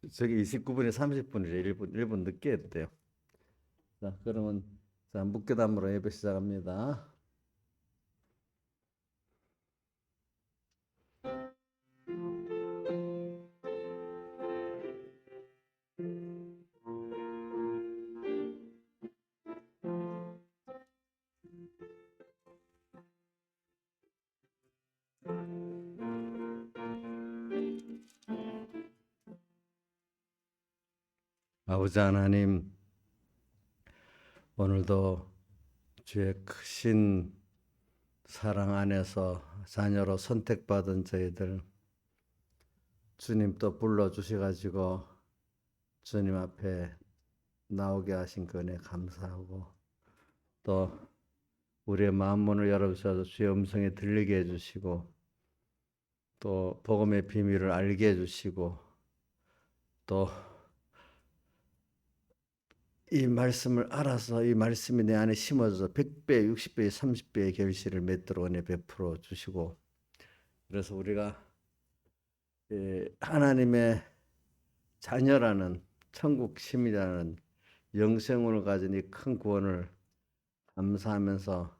저기 29분에 30분이래. 1분 늦게 했대요. 자, 그러면 자, 묵계담으로 예배 시작합니다. 아버지 하나님, 오늘도 주의 크신 사랑 안에서 자녀로 선택받은 저희들 주님 또 불러주셔가지고 주님 앞에 나오게 하신 그 은혜 감사하고, 또 우리의 마음 문을 열어주셔서 주의 음성에 들리게 해주시고, 또 복음의 비밀을 알게 해주시고, 또 이 말씀을 알아서 이 말씀이 내 안에 심어져서 100배, 60배, 30배의 결실을 맺도록 은혜 베풀어 주시고, 그래서 우리가 하나님의 자녀라는, 천국 시민이라는 영생을 가진 이 큰 구원을 감사하면서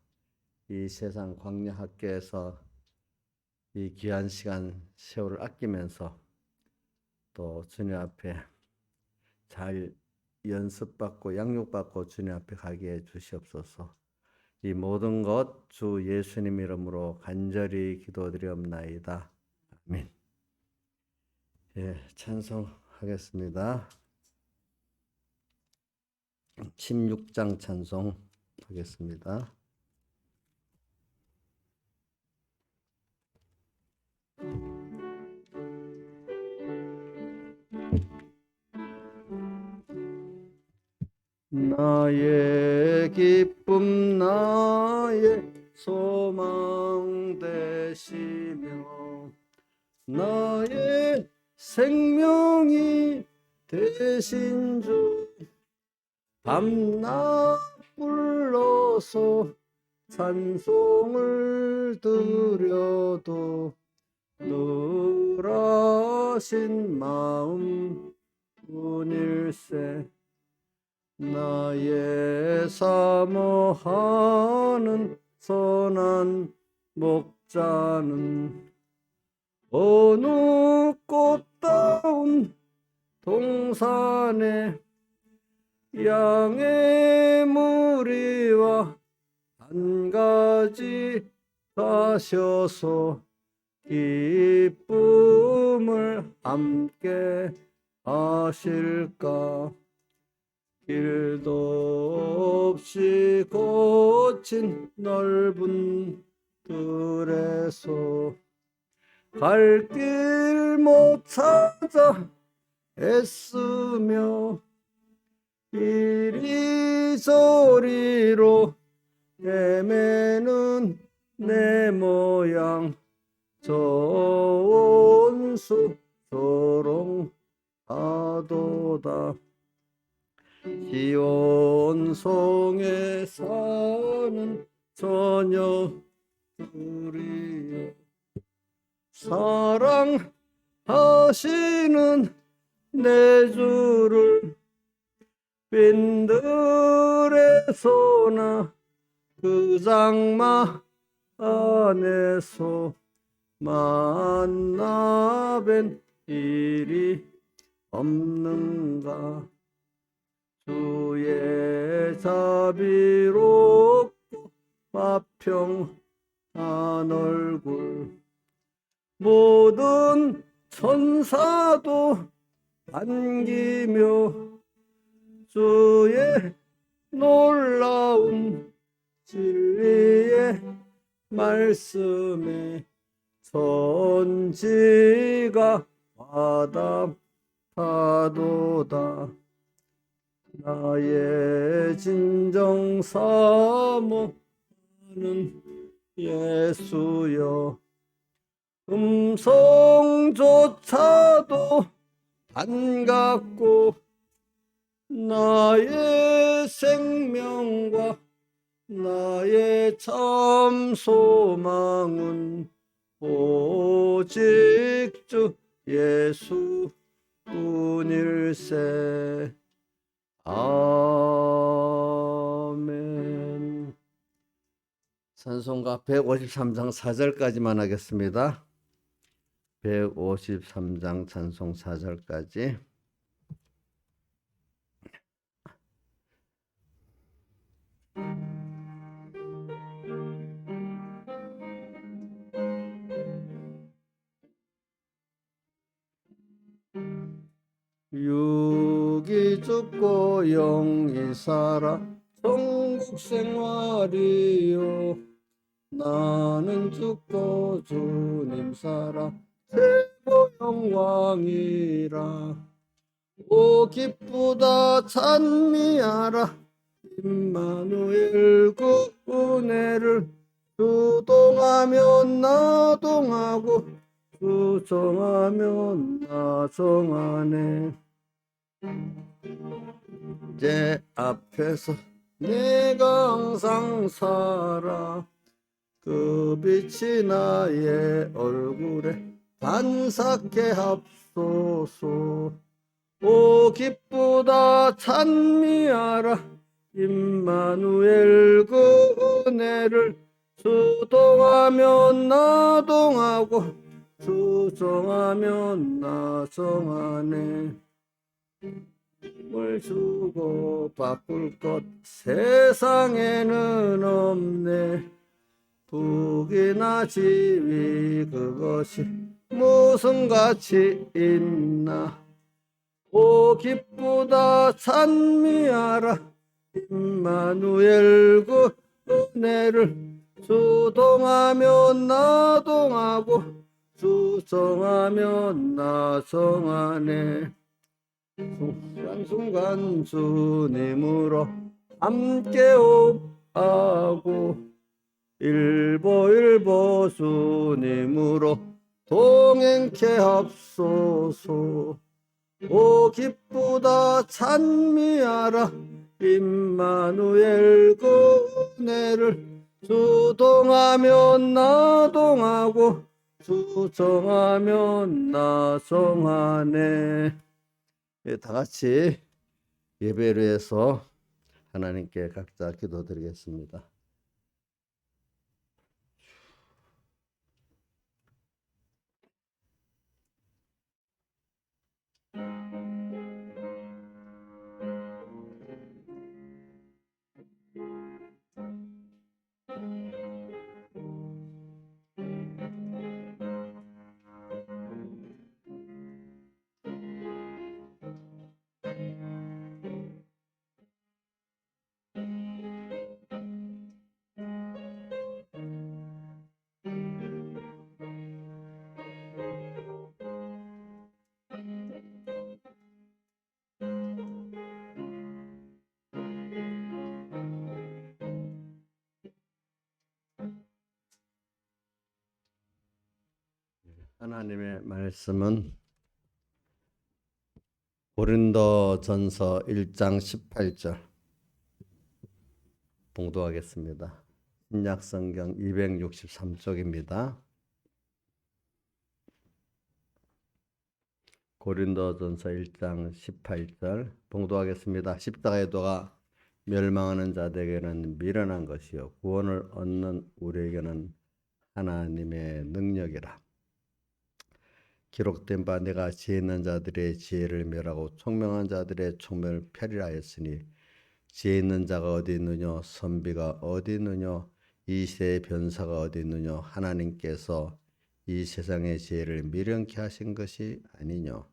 이 세상 광야 학교에서 이 귀한 시간 세월을 아끼면서 또 주님 앞에 잘 연습받고 양육받고 주님 앞에 가게 해 주시옵소서. 이 모든 것 주 예수님 이름으로 간절히 기도드리옵나이다. 아멘. 예, 찬송하겠습니다. 16장 찬송하겠습니다. 나의 기쁨 나의 소망 되시며 나의 생명이 되신 주, 밤낮 불러서 찬송을 드려도 늘 하신 마음 뿐일세. 나의 사모하는 선한 목자는 어느 꽃다운 동산에 양의 무리와 한 가지 가셔서 기쁨을 함께 하실까. 길도 없이 거친 넓은 들에서 갈 길 못 찾아 애쓰며 이리저리로 헤매는 내 모양 저 온수 조롱하도다. 시온 성에 사는 처녀들이여, 사랑하시는 내 주를 빈들에서나 그 장마 안에서 만나 뵌 일이 없는가. 주의 자비롭고 화평한 얼굴 모든 천사도 반기며 주의 놀라운 진리의 말씀에 천지가 화답하도다. 나의 진정 사모하는 예수여, 음성조차도 반갑고 나의 생명과 나의 참 소망은 오직 주 예수 뿐 주일세. 아멘. 찬송가 153장 4절까지만 하겠습니다. 153장 찬송 4절까지. 육이 죽고 영이 살아 천국 생활이요. 나는 죽고 주님 살아 최고 영광이라. 오 기쁘다 찬미하라. 임마누엘 그 은혜를 주동하면 나동하고 주정하면 나정하네. 제 앞에서 내가 항상 살아. 그 빛이 나의 얼굴에 반삭해 합소서. 오 기쁘다 찬미하라. 임마누엘 그 은혜를 주동하면 나동하고 주정하면 나정하네. 물 주고 바꿀 것 세상에는 없네. 북이나 지위 그것이 무슨 가치 있나. 오 기쁘다 찬미하라. 임마누엘 그 은혜를 주동하면 나동하고 주정하면 나정하네. 순간순간 주님으로 함께 오하고 일보일보 주님으로 동행케 합소서. 오 기쁘다 찬미하라. 임마누엘 그 은혜를 주동하면 나동하고 주정하면 나정하네. 다 같이 예배를 해서 하나님께 각자 기도드리겠습니다. 하나님의 말씀은 고린도전서 1장 18절 봉독하겠습니다. 신약성경 263쪽입니다. 고린도전서 1장 18절 봉독하겠습니다. 십자가의 도가 멸망하는 자들에게는 미련한 것이요 구원을 얻는 우리에게는 하나님의 능력이라. 기록된 바 내가 지혜 있는 자들의 지혜를 멸하고 총명한 자들의 총명을 펴리라 했으니 지혜 있는 자가 어디 있느냐 선비가 어디 있느냐 이 시대의 변사가 어디 있느냐 하나님께서 이 세상의 지혜를 미련케 하신 것이 아니뇨.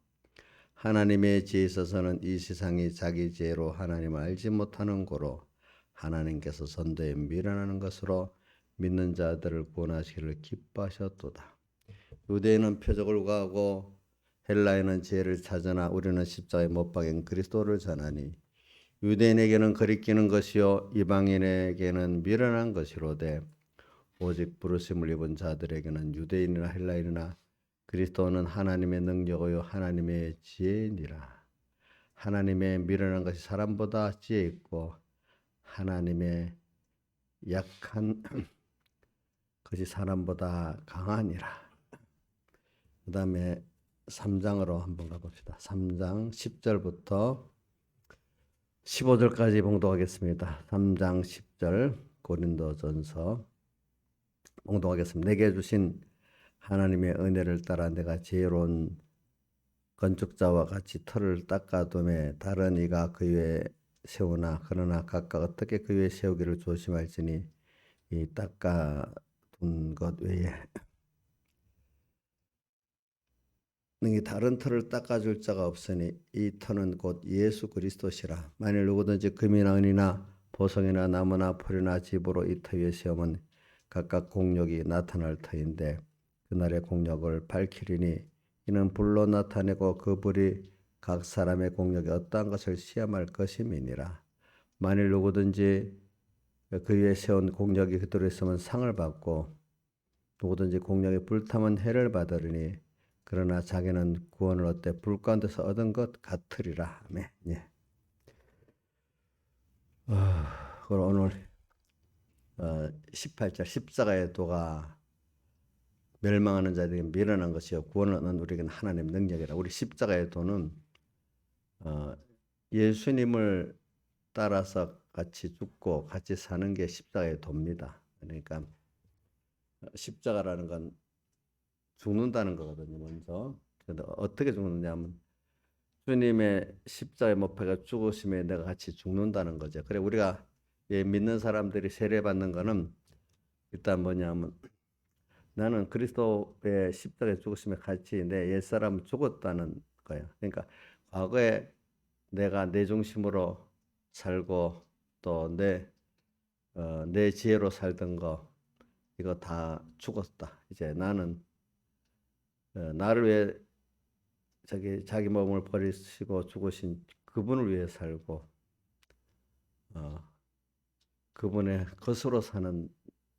하나님의 지혜에 있어서는 이 세상이 자기 지혜로 하나님을 알지 못하는 고로 하나님께서 선도에 미련하는 것으로 믿는 자들을 구원하시기를 기뻐하셨도다. 유대인은 표적을 구하고 헬라인은 지혜를 찾으나 우리는 십자가에 못 박인 그리스도를 전하니 유대인에게는 거리끼는 것이요 이방인에게는 미련한 것이로되 오직 부르심을 입은 자들에게는 유대인이나 헬라인이나 그리스도는 하나님의 능력이요 하나님의 지혜니라. 하나님의 미련한 것이 사람보다 지혜 있고 하나님의 약한 것이 사람보다 강하니라. 그 다음에 3장으로 한번 가봅시다. 3장 10절부터 15절까지 봉독하겠습니다. 3장 10절 고린도전서 봉독하겠습니다. 내게 주신 하나님의 은혜를 따라 내가 지혜로운 건축자와 같이 터를 닦아두매 다른 이가 그 위에 세우나 그러나 각각 어떻게 그 위에 세우기를 조심할지니 이 닦아둔 것 외에 능히 다른 터를 닦아줄 자가 없으니 이 터는 곧 예수 그리스도시라. 만일 누구든지 금이나 은이나 보석이나 나무나 풀이나 집으로 이 터 위에 세우면 각각 공력이 나타날 터인데 그날의 공력을 밝히리니 이는 불로 나타내고 그 불이 각 사람의 공력이 어떠한 것을 시험할 것임이니라. 만일 누구든지 그 위에 세운 공력이 그대로 있으면 상을 받고 누구든지 공력이 불타면 해를 받으리니 그러나 자기는 구원을 얻되 불 가운데서 얻은 것 같으리라. 아멘. 예. 그럼 오늘 18절 십자가의 도가 멸망하는 자들에게 미련한 것이요 구원을 얻는 우리에게는 하나님의 능력이라. 우리 십자가의 도는 예수님을 따라서 같이 죽고 같이 사는 게 십자가의 도입니다. 그러니까 십자가라는 건 죽는다는 거거든요. 먼저. 근데 어떻게 죽느냐면 주님의 십자가에 못 박혀 죽으심에 내가 같이 죽는다는 거죠. 그래 우리가 믿는 사람들이 세례받는 거는 일단 뭐냐면 나는 그리스도의 십자가에 죽으심에 같이 내 옛사람 죽었다는 거예요. 그러니까 과거에 내가 내 중심으로 살고 또 내 지혜로 살던 거 이거 다 죽었다. 이제 나는 나를 위해 자기 몸을 버리시고 죽으신 그분을 위해 살고 그분의 것으로 사는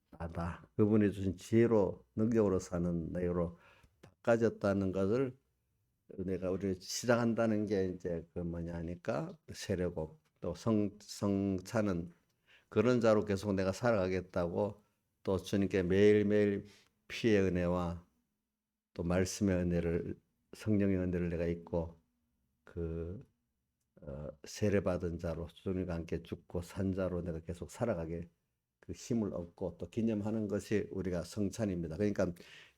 나다. 그분이 주신 지혜로 능력으로 사는 내로 바꿔졌다는 것을 내가 우리 시작한다는 게 이제 그 뭐냐 하니까 세례고 또 성찬은 그런 자로 계속 내가 살아가겠다고 또 주님께 매일매일 피의 은혜와 또 말씀의 은혜를 성령의 은혜를 내가 잊고 그 세례받은 자로 주님과 함께 죽고 산 자로 내가 계속 살아가게 그 힘을 얻고 또 기념하는 것이 우리가 성찬입니다. 그러니까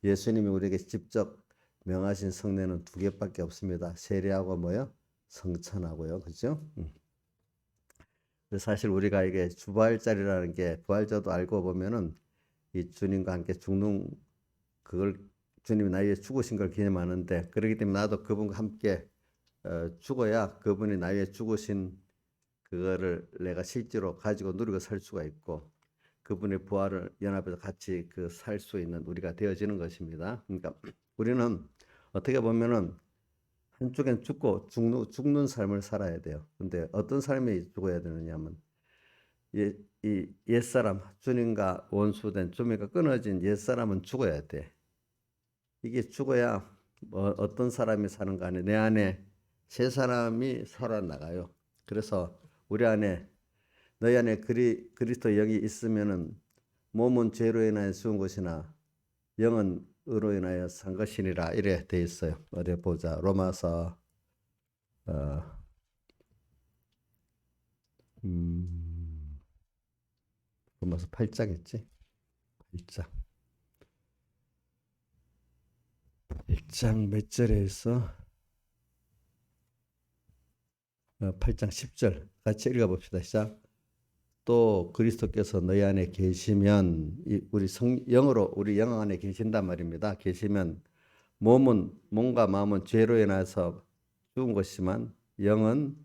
예수님이 우리에게 직접 명하신 성례는 두 개밖에 없습니다. 세례하고 뭐요? 성찬하고요. 그죠? 사실 우리가 이게 주부활절이라는 게 부활절도 알고 보면은 이 주님과 함께 죽는 그걸 주님이 나에게 죽으신 걸 기념하는데 그렇기 때문에 나도 그분과 함께 죽어야 그분이 나에게 죽으신 그거를 내가 실제로 가지고 누리고 살 수가 있고 그분의 부활을 연합해서 같이 그 살 수 있는 우리가 되어지는 것입니다. 그러니까 우리는 어떻게 보면은 한쪽엔 죽고 죽는 삶을 살아야 돼요. 근데 어떤 삶이 죽어야 되느냐면 이 옛사람 주님과 원수된 주님과 끊어진 옛사람은 죽어야 돼. 이게 죽어야 뭐 어떤 사람이 사는 거 아니에요. 내 안에 새 사람이 살아나가요. 그래서 우리 안에 너희 안에 그리스도 영이 있으면은 몸은 죄로 인하여 죽은 것이나 영은 의로 인하여 산 것이니라 이래 돼 있어요. 어디 보자. 로마서 8장이지. 8장. 1장 몇 절에 있어? 8장 10절 같이 읽어봅시다. 시작. 또 그리스도께서 너희 안에 계시면 우리 영으로 우리 영 안에 계신단 말입니다. 계시면 몸과 마음은 죄로 인해서 죽은 것이지만 영은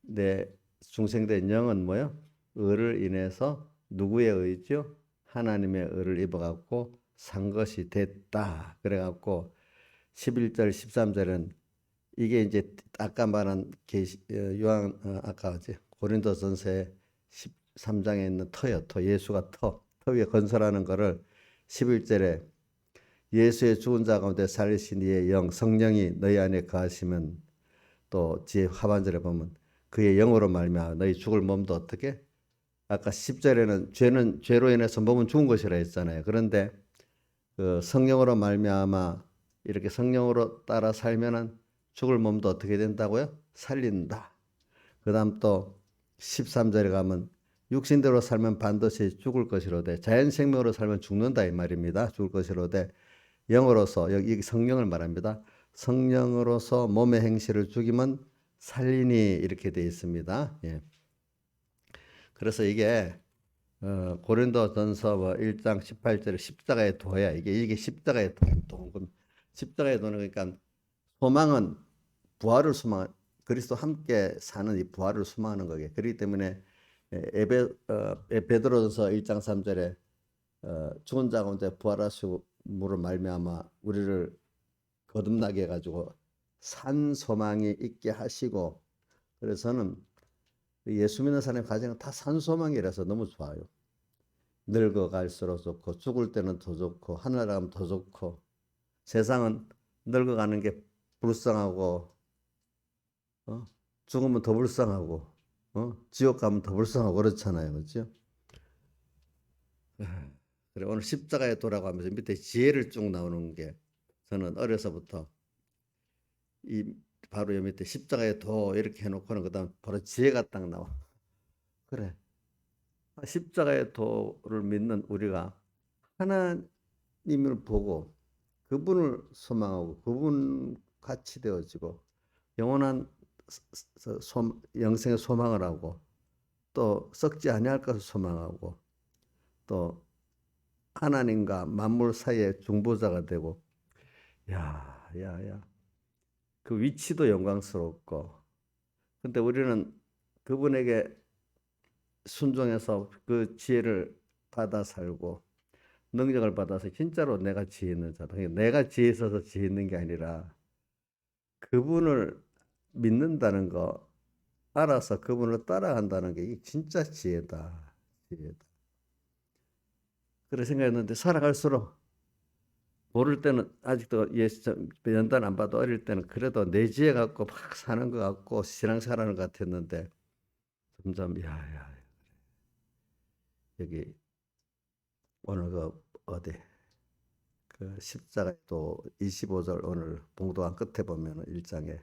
내 중생된 영은 뭐요? 의를 인해서 누구의 의죠? 하나님의 의를 입어갖고 산 것이 됐다. 그래갖고 11절 13절은 이게 이제 아까 말한 요한 아까 고린도전서에 13장에 있는 터요. 터 예수가 터 위에 건설하는 거를 11절에 예수의 죽은 자 가운데 살리신 이의 영 성령이 너희 안에 거하시면 또 뒤에 하반절에 보면 그의 영으로 말미암아 너희 죽을 몸도 어떻게 아까 10절에는 죄로 인해서 몸은 죽은 것이라 했잖아요. 그런데 그 성령으로 말미암아 이렇게 성령으로 따라 살면은 죽을 몸도 어떻게 된다고요? 살린다. 그 다음 또 13절에 가면 육신대로 살면 반드시 죽을 것이로되 자연 생명으로 살면 죽는다 이 말입니다. 죽을 것이로되 영으로서 여기 성령을 말합니다. 성령으로서 몸의 행실을 죽이면 살리니 이렇게 되어 있습니다. 예. 그래서 이게 고린도전서 1장 18절에 십자가의 도야. 이게 십자가의 도. 십자가의 도는 그러니까 소망은 부활을 소망, 그리스도 함께 사는 이 부활을 소망하는 거게. 그렇기 때문에 베드로전서 1장 3절에 죽은 자 가운데 부활하심으로 말미암아 우리를 거듭나게 해가지고 산 소망이 있게 하시고, 그래서 저는 예수 믿는 사람의 가정은 다 산 소망이라서 너무 좋아요. 늙어갈수록 좋고 죽을 때는 더 좋고 하늘 나가면 더 좋고, 세상은 늙어가는 게 불쌍하고 죽으면 더 불쌍하고 지옥 가면 더 불쌍하고 그렇잖아요. 그렇죠? 그래, 오늘 십자가에 도라고 하면서 밑에 지혜를 쭉 나오는 게 저는 어려서부터 이 바로 이 밑에 십자가에 도 이렇게 해놓고는 그다음 바로 지혜가 딱 나와. 그래, 십자가의 도를 믿는 우리가 하나님을 보고 그분을 소망하고 그분 같이 되어지고 영원한 영생의 소망을 하고 또 썩지 아니할 것을 소망하고 또 하나님과 만물 사이의 중보자가 되고, 야, 그 위치도 영광스럽고, 근데 우리는 그분에게 순종해서 그 지혜를 받아 살고 능력을 받아서 진짜로 내가 지혜 있는 자다. 내가 지혜 있어서 지혜 있는 게 아니라 그분을 믿는다는 거, 알아서 그분을 따라간다는 게 진짜 지혜다. 지혜다. 그런 생각했는데 살아갈수록 모를 때는 아직도 예수 연단 안 봐도 어릴 때는 그래도 내 지혜 갖고 막 사는 것 같고 신앙생활하는 것 같았는데 점점 여기 오늘 그 어디 그 십자가 또 25절 오늘 봉독한 끝에 보면 1장에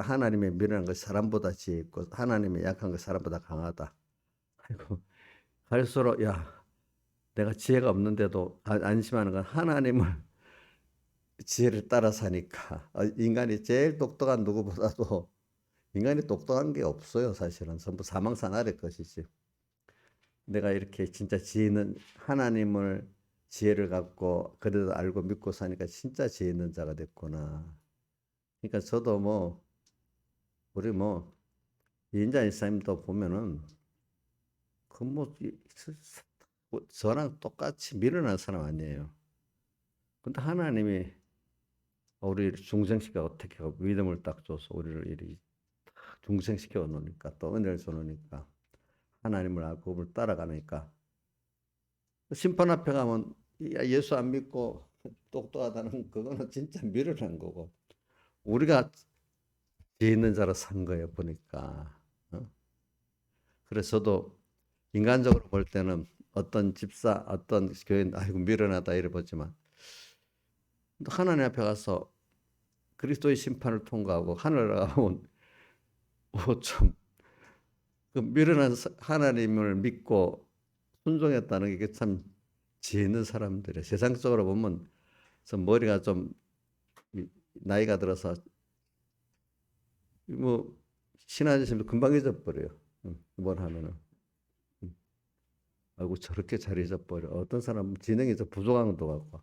하나님의 미련한 것이 사람보다 지혜 있고 하나님의 약한 것이 사람보다 강하다. 아이고, 갈수록 내가 지혜가 없는데도 안심하는 건 하나님을 지혜를 따라 사니까. 인간이 제일 똑똑한 누구보다도 인간이 똑똑한 게 없어요. 사실은 전부 사망산 아래 것이지. 내가 이렇게 진짜 지혜 있는 하나님을 지혜를 갖고 그래도 알고 믿고 사니까 진짜 지혜 있는 자가 됐구나. 그러니까 저도 우리 이인자 이사님도 보면은 저랑 똑같이 미련한 사람 아니에요. 근데 하나님이 우리를 중생시켜 어떻게 하고 믿음을 딱 줘서 우리를 이리 중생시켜 놓으니까 또 은혜를 줘 놓으니까 하나님을 알고 그분을 따라가니까 심판 앞에 가면 예수 안 믿고 똑똑하다는 그거는 진짜 미련한 거고 우리가 지혜 있는 자로 산 거예요 보니까. 그래서 저도 인간적으로 볼 때는 어떤 집사 어떤 교인 아이고 미련하다 이래 보지만 하나님 앞에 가서 그리스도의 심판을 통과하고 하늘을 가면 좀 그 미련한 하나님을 믿고 순종했다는 게 참 지혜 있는 사람들이에요. 세상적으로 보면 머리가 좀 나이가 들어서 신앙심도 금방 잊어버려요. 뭘 하면은 아이고 저렇게 잘 잊어버려. 어떤 사람은 지능이 좀 부족한 것도 같고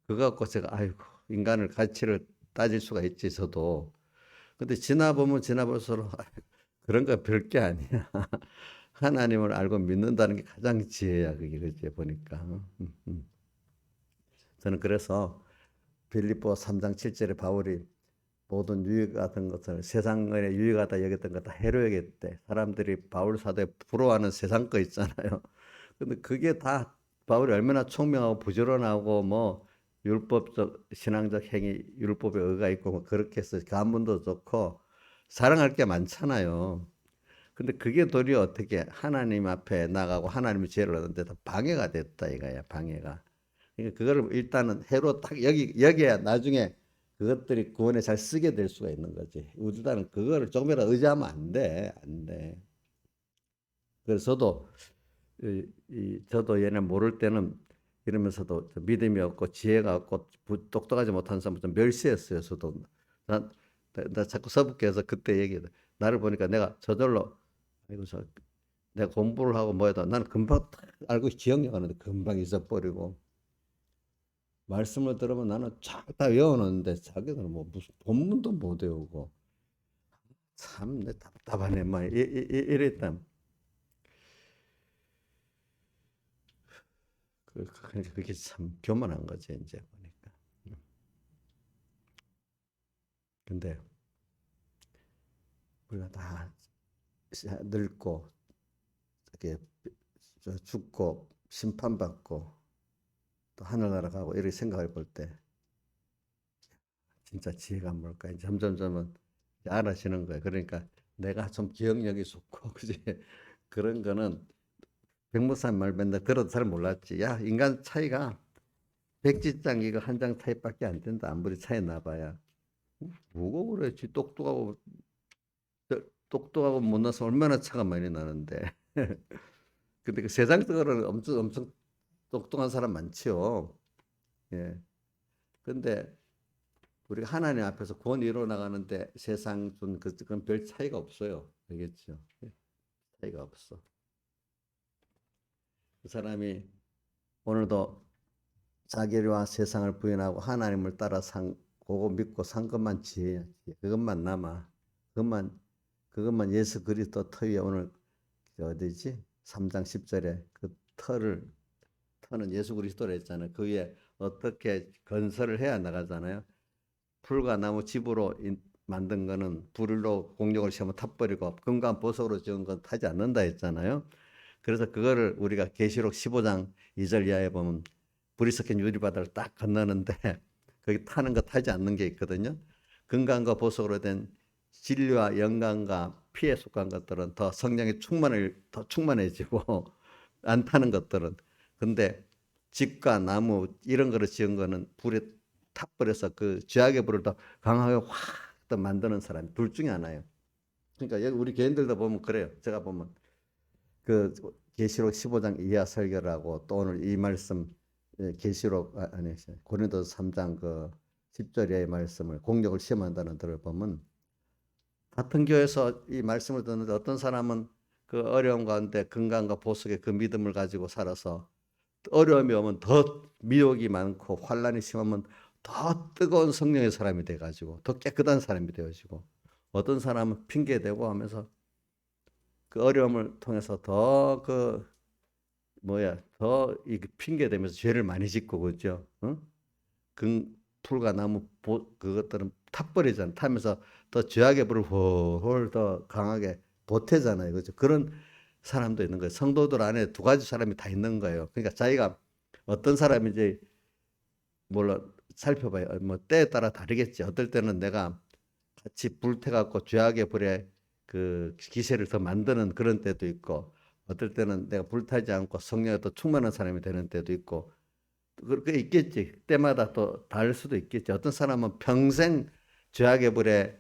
그거 갖고 제가 아이고 인간을 가치를 따질 수가 있지 저도. 근데 지나보면 지나볼수록 그런 거 별게 아니야. 하나님을 알고 믿는다는 게 가장 지혜야 그게 그지 보니까. 저는 그래서 빌립보 3장 7절에 바울이 모든 유익 같은 것을 세상에 유익하다 여겼던 것 다 해로 여겼대. 사람들이 바울 사도에 부러워하는 세상 거 있잖아요. 근데 그게 다 바울이 얼마나 총명하고 부지런하고 율법적 신앙적 행위 율법에 의가 있고 그렇게 해서 가문도 좋고 자랑할 게 많잖아요. 근데 그게 도리어 어떻게 하나님 앞에 나가고 하나님의 지혜를 얻는데 도 방해가 됐다 이거야 방해가. 그러니까 그거를 일단은 해로 딱 여기야 나중에 그것들이 구원에 잘 쓰게 될 수가 있는 거지. 일단은 그거를 조금이라도 의지하면 안 돼. 안 돼. 그래서 저도 얘네 모를 때는 이러면서도 믿음이 없고 지혜가 없고 똑똑하지 못한 사람을 좀 멸시했어요. 저도 나, 나 자꾸 서북해서 그때 얘기해. 나를 보니까 내가 저절로 아이고 내가 공부를 하고 뭐해도 나는 금방 딱 알고 기억력하는데 금방 잊어버리고 말씀을 들으면 나는 쫙 다 외워놓는데 자기들은 뭐 무슨 본문도 못 외우고 참 내 답답하네 막 이랬다. 그게 참 교만한 거지 이제 보니까. 근데 우리가 다 늙고 이렇게 죽고 심판받고 또 하늘나라 가고 이렇게 생각을 볼 때 진짜 지혜가 뭘까 점점점은 알아지는 거예요. 그러니까 내가 좀 기억력이 좋고 그지 그런 거는 백무산 말 맨날 들어도 잘 몰랐지. 야 인간 차이가 백지장 이거 한 장 차이밖에 안 된다. 아무리 차이 나봐야. 뭐고 그랬지 똑똑하고 못나서 얼마나 차가 많이 나는데. 근데 그 세상적으로는 엄청 똑똑한 사람 많지요. 예. 근데 우리가 하나님 앞에서 구원 이루어 나가는데 세상 준 그건 별 차이가 없어요. 알겠죠? 예. 차이가 없어. 그 사람이 오늘도 자기와 세상을 부인하고 하나님을 따라 그거 믿고 산 것만 지혜야. 그것만 남아. 그것만 예수 그리스도 터 위에 오늘 어디지? 3장 10절에 그 터는 예수 그리스도라 했잖아요. 그 위에 어떻게 건설을 해야 나가잖아요. 풀과 나무 집으로 만든 거는 불로 공력을 시험을 타버리고 금과 보석으로 지은 건 타지 않는다 했잖아요. 그래서 그거를 우리가 계시록 15장 2절 이하에 보면 불이 섞인 유리바다를 딱 건너는데 거기 타는 거 타지 않는 게 있거든요. 금강과 보석으로 된 진리와 영광과 피에 속한 것들은 더 성령이 더 충만해지고 안 타는 것들은 근데 집과 나무 이런 거를 지은 거는 불에 타버려서 그 죄악의 불을 더 강하게 확 더 만드는 사람이 둘 중에 하나예요. 그러니까 여기 우리 개인들도 보면 그래요. 제가 보면 그 계시록 15장 이하 설교라고 또 오늘 이 말씀 계시록 아니 고린도서 3장 그 10절의 말씀을 공력을 시험한다는 들을 보면 같은 교회에서 이 말씀을 듣는데 어떤 사람은 그 어려움 가운데 건강과 보석의 그 믿음을 가지고 살아서 어려움이 오면 더 미혹이 많고 환란이 심하면 더 뜨거운 성령의 사람이 돼가지고 더 깨끗한 사람이 되어지고 어떤 사람은 핑계대고 하면서 그 어려움을 통해서 더 더 핑계대면서 죄를 많이 짓고 그죠? 응? 풀과 나무 그것들은 타버리잖아. 타면서 더 죄악의 불을 훨훨 더 강하게 보태잖아요. 그죠? 그런 사람도 있는 거예요. 성도들 안에 두 가지 사람이 다 있는 거예요. 그러니까 자기가 어떤 사람인지 몰라 살펴봐요. 뭐 때에 따라 다르겠지. 어떨 때는 내가 같이 불태갖고 죄악의 불에 그 기세를 더 만드는 그런 때도 있고 어떨 때는 내가 불타지 않고 성령에 더 충만한 사람이 되는 때도 있고 그렇게 있겠지. 때마다 또 다를 수도 있겠지. 어떤 사람은 평생 죄악의 불에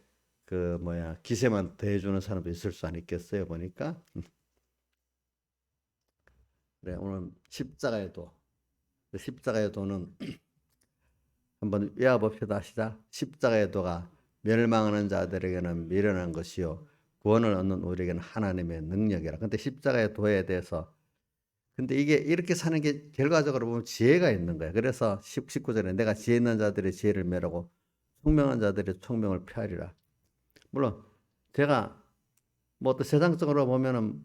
기세만 더해주는 사람도 있을 수 아니겠어요. 보니까. 그래 오늘 십자가의 도는 한번 외워봅시다. 시작. 십자가의 도가 멸망하는 자들에게는 미련한 것이요 구원을 얻는 우리에게는 하나님의 능력이라. 근데 십자가의 도에 대해서 근데 이게 이렇게 사는 게 결과적으로 보면 지혜가 있는 거야. 그래서 19절에 내가 지혜 있는 자들의 지혜를 멸하고 총명한 자들의 총명을 폐하리라. 물론 제가 뭐 또 세상적으로 보면은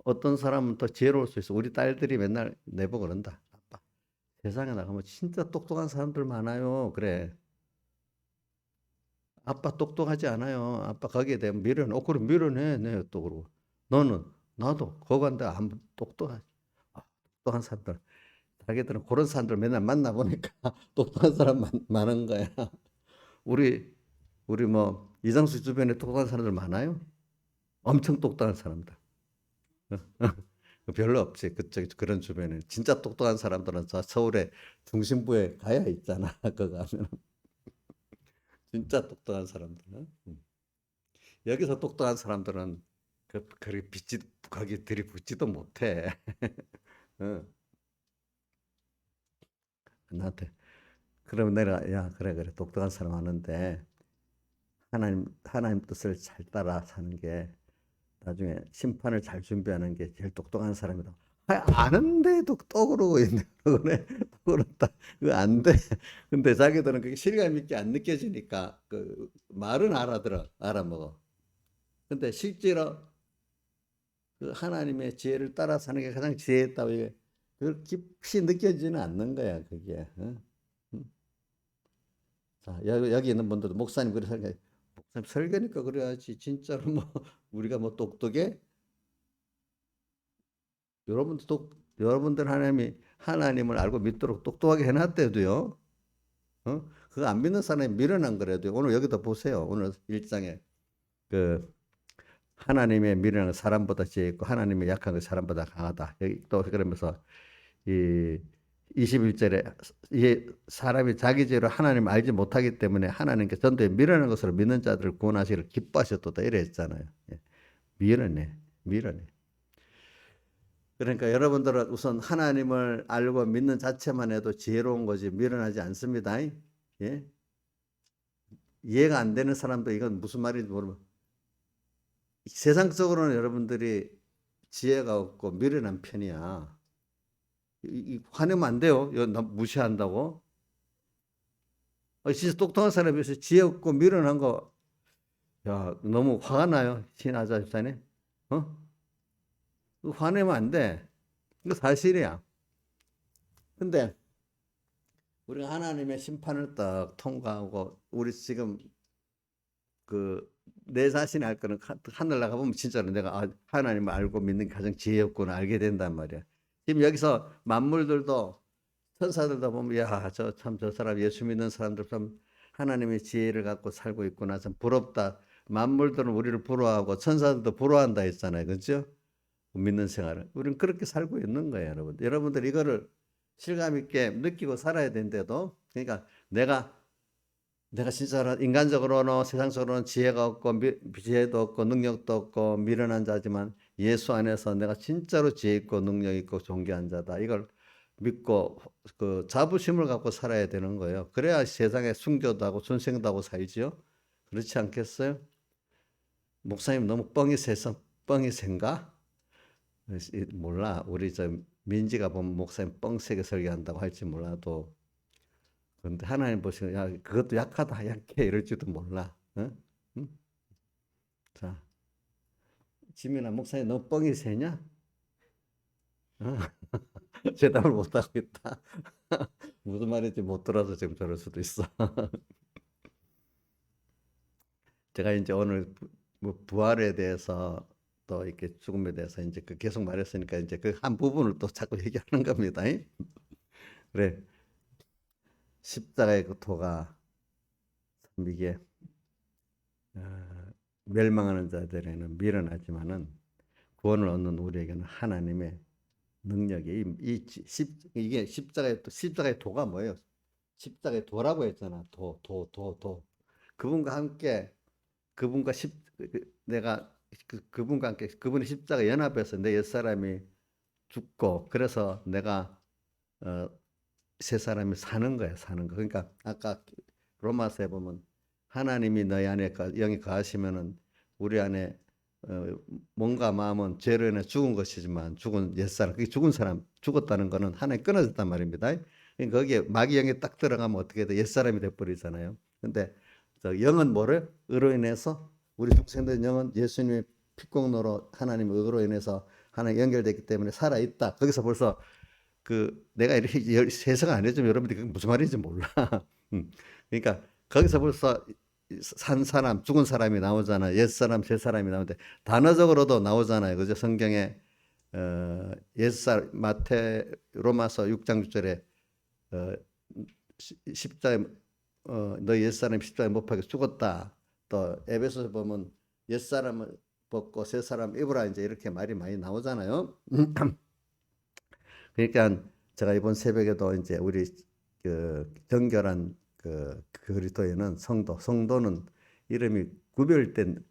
어떤 사람은 더 지혜로울 수 있어. 우리 딸들이 맨날 내보고 그런다. 아빠, 세상에 나가면 진짜 똑똑한 사람들 많아요. 그래. 아빠 똑똑하지 않아요. 아빠 거기에 대한 미련해. 그래 미련해. 네, 또 그러고. 너는 나도 거기 간데 안 똑똑하지. 똑똑한 사람들. 자기들은 그런 사람들 맨날 만나보니까 똑똑한 사람 많은 거야. 우리 뭐 이장수 주변에 똑똑한 사람들 많아요? 엄청 똑똑한 사람들. 별로 없지. 그쪽 그런 주변에 진짜 똑똑한 사람들은 저 서울의 중심부에 가야 있잖아. 그거 가면 진짜 똑똑한 사람들은 여기서 똑똑한 사람들은 그렇게 빛이 거기 들이붙지도 못해. 응, 나한테 그러면 내가 야 그래 그래 똑똑한 사람 하는데 하나님 뜻을 잘 따라 사는 게 나중에 심판을 잘 준비하는 게 제일 똑똑한 사람이다. 아는데도 또 그러고 있네. 그래, 또 그렇다. 그거 안 돼. 근데 자기들은 그게 실감 있게 안 느껴지니까 그 말은 알아들어, 알아먹어. 근데 실제로 그 하나님의 지혜를 따라 사는 게 가장 지혜 있다고 이게 그 깊이 느껴지지는 않는 거야, 그게. 응? 응? 자, 여기 있는 분들도 목사님 그래 설교, 목사님 설교니까 그래야지. 진짜로 뭐 우리가 뭐 똑똑해? 여러분들 하나님을 알고 믿도록 똑똑하게 해놨대도요. 어? 그거 안 믿는 사람이 미련한 거래도 오늘 여기다 보세요. 오늘 일장에 그 하나님의 미련한 사람보다 지혜 있고 하나님의 약한 거 사람보다 강하다. 여기 또 그러면서 이 21절에 이 사람이 자기 죄로 하나님을 알지 못하기 때문에 하나님께 전도에 미련한 것으로 믿는 자들을 구원하시기를 기뻐하셨도다 이래 했잖아요. 예. 미련해. 미련해. 그러니까 여러분들은 우선 하나님을 알고 믿는 자체만 해도 지혜로운 거지 미련하지 않습니다. 예? 이해가 안 되는 사람도 이건 무슨 말인지 모르면 세상적으로는 여러분들이 지혜가 없고 미련한 편이야. 화내면 안 돼요. 이거 나 무시한다고. 진짜 똑똑한 사람이 있어서 지혜 없고 미련한 거, 야, 너무 화가 나요. 신하자 집사님. 어? 화내면 안 돼. 이거 사실이야. 근데 우리가 하나님의 심판을 딱 통과하고 우리 지금 그 내 자신이 알 거는 하늘 나가 보면 진짜로 내가 하나님을 알고 믿는 게 가장 지혜롭구나 알게 된단 말이야. 지금 여기서 만물들도 천사들도 보면 야, 저 사람 예수 믿는 사람들 참 하나님의 지혜를 갖고 살고 있구나. 참 부럽다. 만물들은 우리를 부러워하고 천사들도 부러워한다 했잖아요. 그렇죠? 믿는 생활을. 우리는 그렇게 살고 있는 거예요, 여러분. 여러분들 이거를 실감 있게 느끼고 살아야 되는데도 그러니까 내가 진짜 인간적으로는 세상적으로는 지혜가 없고 지혜도 없고 능력도 없고 미련한 자지만 예수 안에서 내가 진짜로 지혜 있고 능력 있고 존귀한 자다. 이걸 믿고 그 자부심을 갖고 살아야 되는 거예요. 그래야 세상에 순교도 하고 순생도 하고 살지요. 그렇지 않겠어요? 목사님 너무 뻥이 센가? 몰라. 우리 저 민지가 보면 목사님 뻥세게 설교한다고 할지 몰라도 그런데 하나님 보시면 야 그것도 약하다 약해 이럴지도 몰라. 응? 응? 자, 지민아 목사님 너 뻥이 세냐? 어? 대답을 못하고 있다. 무슨 말인지 못 들어서 지금 저럴 수도 있어. 제가 이제 오늘 뭐 부활에 대해서 또 이렇게 죽음에 대해서 이제 그 계속 말했으니까 이제 그 한 부분을 또 자꾸 얘기하는 겁니다. 그래 십자가의 그 도가 참 이게 어, 멸망하는 자들에는 미련하지만은 구원을 얻는 우리에게는 하나님의 능력이 이게 십자가의 도가 뭐예요? 십자가의 도라고 했잖아. 도. 그분과 함께 그분과 내가 그분과 함께 그분의 십자가 연합해서 내 옛사람이 죽고 그래서 내가 어, 새 사람이 사는 거야, 사는 거. 그러니까 아까 로마서에 보면 하나님이 너희 안에 영이 거하시면은 우리 안에 어, 몸과 마음은 죄로 인해 죽은 것이지만 죽은 옛사람, 그게 죽은 사람, 죽었다는 거는 하나님 끊어졌단 말입니다. 그러니까 거기에 마귀 영이 딱 들어가면 어떻게 돼? 옛사람이 돼버리잖아요. 근데 저 영은 뭐를? 의로 인해서 우리 중생된 영은 예수님의 피공로로 하나님의 의로 인해서 하나님 연결됐기 때문에 살아있다. 거기서 벌써 그 내가 이렇게 해석 안 해주면 여러분들이 그게 무슨 말인지 몰라. 그러니까 거기서 벌써 산 사람, 죽은 사람이 나오잖아. 옛 사람, 새 사람이 나오는데 단어적으로도 나오잖아요. 그죠? 성경에 마태 로마서 6장 6절에 어, 십자에 너 옛사람 십자에 못 박혀 죽었다. 또 에베소서 보면 옛사람을 벗고 새 사람 입으라 이제 이렇게 말이 많이 나오잖아요. 그러니까 제가 이번 새벽에도 이제 우리 그 정결한 그 그리스도인은 성도는 이름이 구별된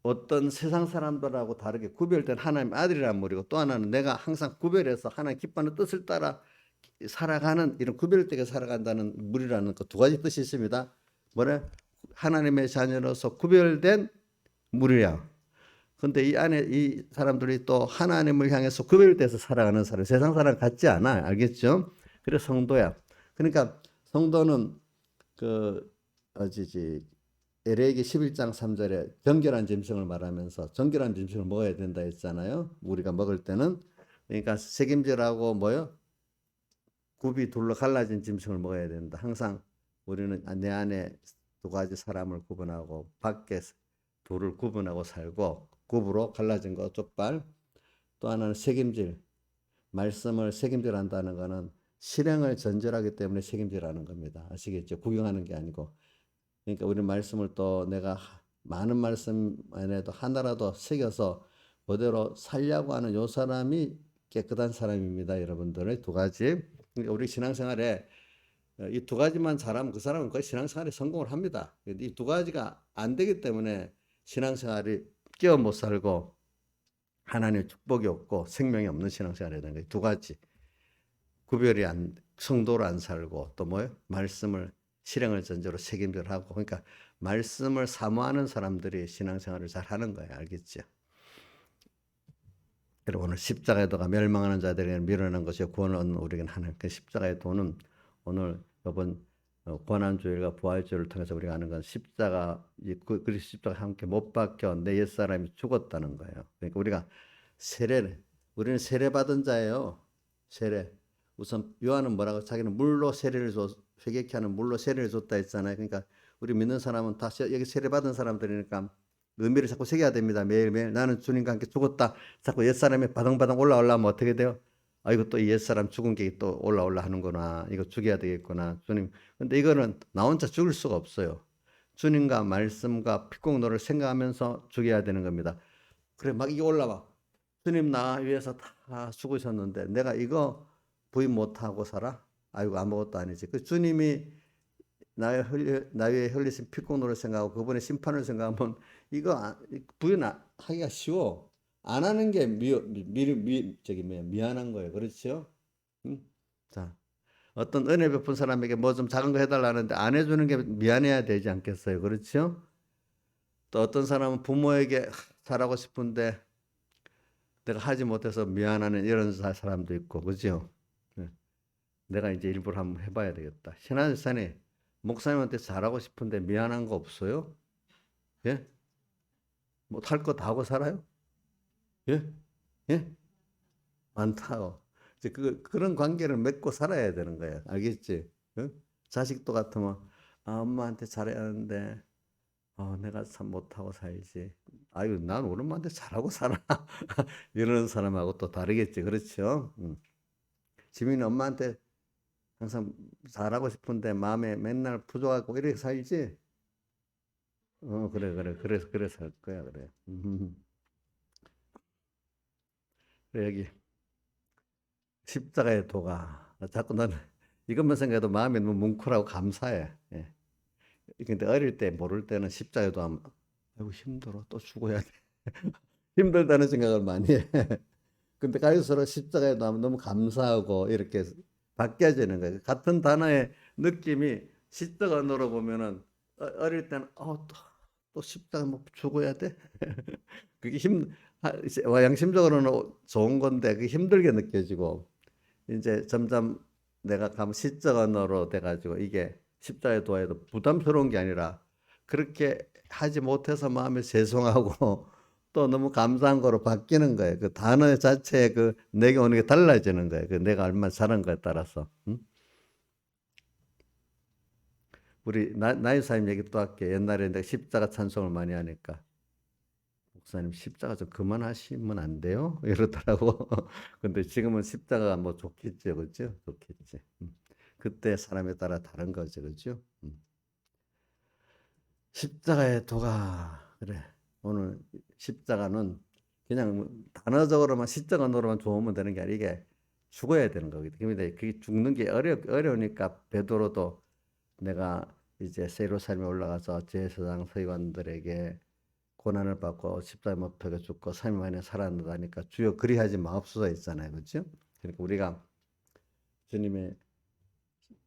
어떤 세상 사람들하고 다르게 구별된 하나님의 아들이란 말이고 또 하나는 내가 항상 구별해서 하나님 기뻐하는 뜻을 따라 살아가는 이런 구별되게 살아간다는 물이라는 그 두 가지 뜻이 있습니다. 뭐래? 하나님의 자녀로서 구별된 물이야. 근데 이 안에 이 사람들이 또 하나님을 향해서 구별돼서 살아가는 사람, 세상 사람 같지 않아. 알겠죠? 그래서 성도야. 그러니까 성도는 그 어지지 에레기 11장 3절에 정결한 짐승을 말하면서 정결한 짐승을 먹어야 된다 했잖아요. 우리가 먹을 때는 그러니까 색임질하고 뭐요? 굽이 둘로 갈라진 짐승을 먹어야 된다. 항상 우리는 내 안에 두 가지 사람을 구분하고 밖에 둘을 구분하고 살고 굽으로 갈라진 거 족발. 또 하나는 책임질. 말씀을 책임질한다는 거는 실행을 전제하기 때문에 책임질하는 겁니다. 아시겠죠? 구경하는 게 아니고. 그러니까 우리 말씀을 또 내가 많은 말씀 안에도 하나라도 새겨서 그대로 살려고 하는 요 사람이 깨끗한 사람입니다. 여러분들의 두 가지. 그러니까 우리 신앙생활에 이 두 가지만 잘하면 그 사람은 거의 신앙생활에 성공을 합니다. 이 두 가지가 안 되기 때문에 신앙생활이 끼어 못 살고 하나님의 축복이 없고 생명이 없는 신앙생활이 되는 거예요. 두 가지. 구별이 안, 성도로 안 살고 또 뭐예요? 말씀을 실행을 전제로 책임질 하고 그러니까 말씀을 사모하는 사람들이 신앙생활을 잘 하는 거예요. 알겠죠? 여러분 오늘 십자가의 도가 멸망하는 자들에게 밀어낸 것이 구원을 얻는 우리에게 하는 그 십자가의 도는 오늘 이번 고난주일과 부활주일을 통해서 우리가 아는 건 십자가 그리스도 십자가 함께 못 박혀 내 옛사람이 죽었다는 거예요. 그러니까 우리가 우리는 세례 받은 자예요. 세례. 우선 요한은 뭐라고 자기는 물로 세례를 회개케 하는 물로 세례를 줬다 했잖아요. 그러니까 우리 믿는 사람은 다 여기 세례 받은 사람들이니까 의미를 자꾸 새겨야 됩니다. 매일매일 나는 주님과 함께 죽었다. 자꾸 옛사람이 바등바등 올라오려면 어떻게 돼요? 아, 이거 또 옛사람 죽은 게 또 올라올라 하는구나. 이거 죽여야 되겠구나. 주님. 근데 이거는 나 혼자 죽을 수가 없어요. 주님과 말씀과 피공로를 생각하면서 죽여야 되는 겁니다. 그래, 막 이게 올라와. 주님 나 위해서 다 죽으셨는데 내가 이거 부인 못하고 살아? 아이고, 아무것도 아니지. 그 주님이 나 위에 흘리신 피공로를 생각하고 그분의 심판을 생각하면 이거 부인하기가 쉬워. 안 하는 게 미안한 거예요. 그렇죠? 응? 자, 어떤 은혜 베푼 사람에게 뭐 좀 작은 거 해달라는데 안 해주는 게 미안해야 되지 않겠어요? 그렇죠? 또 어떤 사람은 부모에게 잘하고 싶은데 내가 하지 못해서 미안하는 이런 사람도 있고, 그죠? 내가 이제 일부러 한번 해봐야 되겠다. 신한산에 목사님한테 잘하고 싶은데 미안한 거 없어요? 예? 뭐 할 거 다 하고 살아요? 예? 예? 많다고. 이제 그런 관계를 맺고 살아야 되는 거예요. 알겠지? 어? 자식도 같으면, 아, 엄마한테 잘해야 하는데, 내가 참 못하고 살지. 아유, 난 우리 엄마한테 잘하고 살아. 이러는 사람하고 또 다르겠지. 그렇죠? 지민이 엄마한테 항상 잘하고 싶은데 마음에 맨날 부족하고 이렇게 살지? 그래 살 거야, 그래. 그래, 여기 십자가의 도가. 자꾸 나는 이것만 생각해도 마음이 너무 뭉클하고 감사해. 예. 근데 어릴 때 모를 때는 십자가의 도 하면, 아이고, 힘들어. 또 죽어야 돼. 힘들다는 생각을 많이 해. 근데 갈수록 십자가에 나면 너무 감사하고 이렇게 바뀌어지는 거예요. 같은 단어의 느낌이 시적 언어로 보면은 어릴 때는 또 십자가 뭐 죽어야 돼? 그게 양심적으로는 좋은 건데 그게 힘들게 느껴지고 이제 점점 내가 가면 시적 언어로 돼가지고 이게 십자가에 도와도 부담스러운 게 아니라 그렇게 하지 못해서 마음이 죄송하고 또 너무 감사한 거로 바뀌는 거예요. 그 단어 자체에 그 내게 오는 게 달라지는 거예요. 그 내가 얼마나 잘한 거에 따라서. 응? 우리 나이사님 얘기 또 할게. 옛날에 내가 십자가 찬송을 많이 하니까 목사님 십자가 좀 그만하시면 안 돼요? 이러더라고. 근데 지금은 십자가가 뭐 좋겠죠, 그렇죠? 좋겠지. 그때 사람에 따라 다른 거죠, 그렇죠? 십자가의 도가 그래. 오늘 십자가는 그냥 단어적으로만 시적으로만 좋으면 되는 게 아니라 이게 죽어야 되는 거거든요. 그런데 그게 죽는 게 어려우니까 베드로도 내가 이제 예루살렘에 올라가서 제사장 서기관들에게 고난을 받고 십자가에 못 박혀 죽고 3일 만에 살아난다니까 주여 그리하지 마옵소서 있잖아요. 그렇죠? 그러니까 우리가 주님의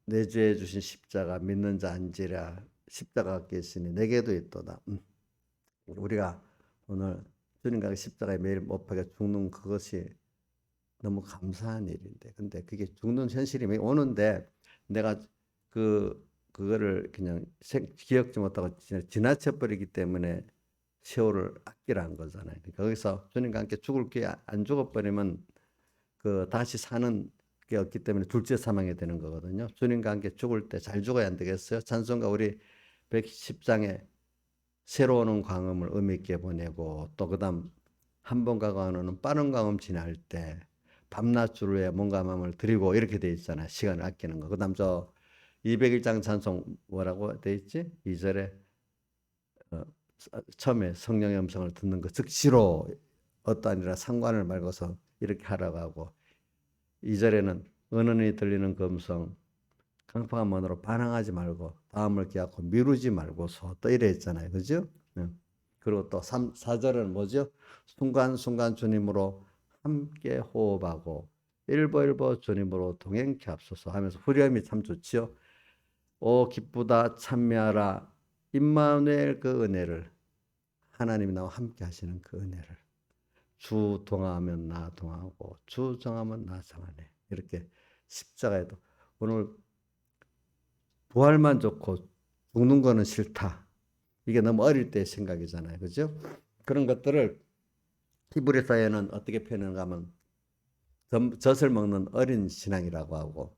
내주해 주신 십자가 믿는 자 안지라 십자가 갖게 있으니 내게도 있도다. 우리가 오늘 주님과 십자가에 매일 못 박혀 죽는 그것이 너무 감사한 일인데, 근데 그게 죽는 현실이 오는데 내가 그거를 그냥 기억지 못하고 지나쳐 버리기 때문에 세월을 아끼라는 거잖아요. 그러니까 거기서 주님과 함께 죽을 게 안 죽어버리면 그 다시 사는 게 없기 때문에 둘째 사망이 되는 거거든요. 주님과 함께 죽을 때 잘 죽어야 안 되겠어요? 찬송가 우리 110장에 새로 오는 광음을 의미 있게 보내고, 또 그다음 한 번 가까우는 빠른 광음 지날 때 밤낮주를 위해 몸과 마음을 드리고 이렇게 돼 있잖아요. 시간을 아끼는 거. 그다음 저 201장 찬송 뭐라고 돼 있지? 2절에 처음에 성령의 음성을 듣는 것 즉시로 어떠하니라 상관을 말고서 이렇게 하라고 하고, 2절에는 은은히 들리는 그 음성 강팍한 문으로 반항하지 말고 다음을 기약하고 미루지 말고서 또 이래 있잖아요. 그죠? 그리고 또 4절은 뭐죠? 순간순간 주님으로 함께 호흡하고 일보일보 주님으로 동행케 하옵소서 하면서 후렴이 참 좋지요. 오 기쁘다 찬미하라 임마누엘 그 은혜를, 하나님이 나와 함께 하시는 그 은혜를. 주 동하면 나 동하고 주 정하면 나 정하네. 이렇게 십자가에도 오늘 부활만 좋고 죽는 거는 싫다. 이게 너무 어릴 때의 생각이잖아요. 그죠? 그런 것들을 히브리서에는 어떻게 표현하는가 하면 젖을 먹는 어린 신앙이라고 하고,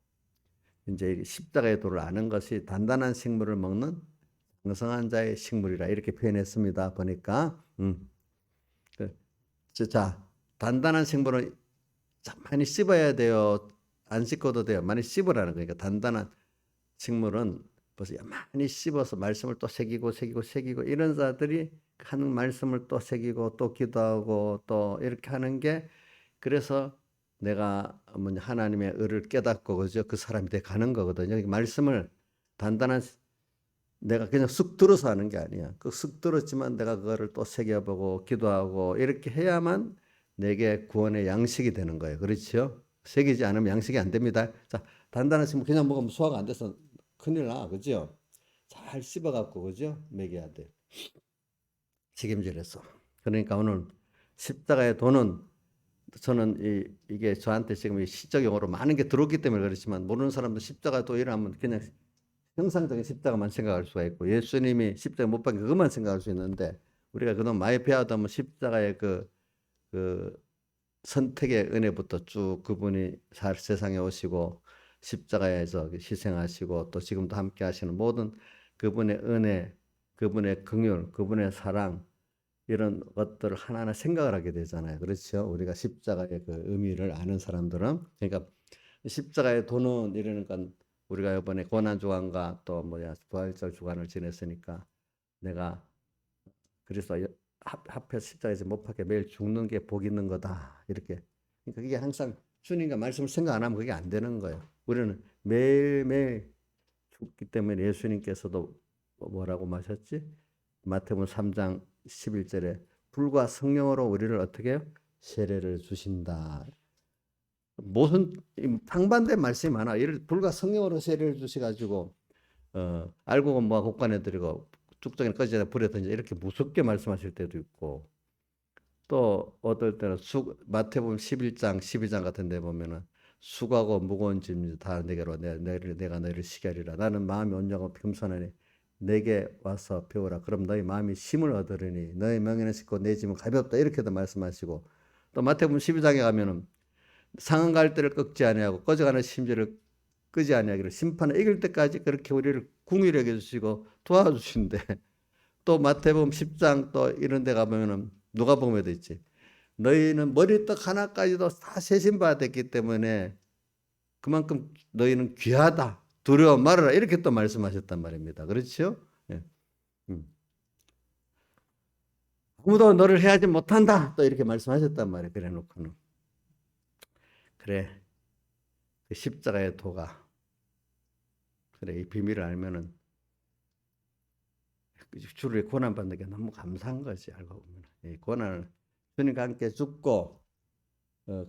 이제 십자가의 도를 아는 것이 단단한 식물을 먹는 강성한 자의 식물이라 이렇게 표현했습니다. 보니까 자, 단단한 식물은 많이 씹어야 돼요? 안 씹어도 돼요? 많이 씹으라는 거니까. 단단한 식물은 벌써 많이 씹어서 말씀을 또 새기고 이런 자들이 하는 말씀을 또 새기고 또 기도하고 또 이렇게 하는 게, 그래서 내가 하나님의 의를 깨닫고 그죠? 그 사람이 돼 가는 거거든요. 말씀을 단단한 내가 그냥 쑥 들어서 하는 게 아니야. 그 쑥 들었지만 내가 그거를 또 새겨보고 기도하고 이렇게 해야만 내게 구원의 양식이 되는 거예요. 그렇죠? 새기지 않으면 양식이 안 됩니다. 자, 단단한 식물 그냥 먹으면 소화가 안 돼서 큰일 나. 그죠? 잘 씹어갖고, 그죠? 먹여야 돼. 책임질해서. 그러니까 오늘 십자가의 도는, 저는 이게 저한테 지금 시적 용어로 많은 게 들어오기 때문에 그렇지만, 모르는 사람도 십자가 도 일하면 그냥 형상적인 십자가만 생각할 수가 있고, 예수님이 십자가 못 박힌 그것만 생각할 수 있는데, 우리가 그동안 많이 배워다 보면 십자가의 그 선택의 은혜부터 쭉 그분이 세상에 오시고 십자가에서 희생하시고 또 지금도 함께 하시는 모든 그분의 은혜, 그분의 긍휼, 그분의 사랑, 이런 것들을 하나하나 생각을 하게 되잖아요. 그렇죠? 우리가 십자가의 그 의미를 아는 사람들은. 그러니까 십자가의 도는 이러는 건, 우리가 이번에 고난주간과 또 부활절 주간을 지냈으니까 내가 그래서 합해 십자가에서 못 박혀 매일 죽는 게 복 있는 거다. 이렇게. 그러니까 그게 항상 주님과 말씀을 생각 안 하면 그게 안 되는 거예요. 우리는 매일매일 죽기 때문에 예수님께서도 뭐라고 마셨지? 마태복음 3장 11절에 불과 성령으로 우리를 어떻게 해요? 세례를 주신다. 무슨 상반된 말씀이 많아. 불과 성령으로 세례를 주셔가지고 알고 뭐 곡간에 드리고 쭉정이나 꺼지다 불에 던져 이렇게 무섭게 말씀하실 때도 있고, 또 어떨 때는 마태복음 11장 12장 같은 데 보면은 수고하고 무거운 짐 다 내게로 내가 너희를 쉬게 하리라. 나는 마음이 온유하고 겸손하니 내게 와서 배우라. 그럼 너희 마음이 힘을 얻으리니 너희 명예는 싣고 내 짐은 가볍다. 이렇게도 말씀하시고, 또 마태복음 12장에 가면은 상한 갈대를 꺾지 아니하고 꺼져가는 심지를 끄지 아니하기를 심판을 이길 때까지 그렇게 우리를 궁휼히 여겨주시고 도와주신대. 또 마태복음 10장 또 이런 데 가보면은 누가복음에도 있지. 너희는 머리떡 하나까지도 다 세신받았기 때문에 그만큼 너희는 귀하다. 두려워 말아라. 이렇게 또 말씀하셨단 말입니다. 그렇죠? 예. 아무도 너를 해하지 못한다. 또 이렇게 말씀하셨단 말이에요. 그래 놓고는. 그래. 그 십자가의 도가. 그래. 이 비밀을 알면은 주를 고난받는 게 너무 감사한 거지. 알고 보면. 이 고난을 주님과 함께 죽고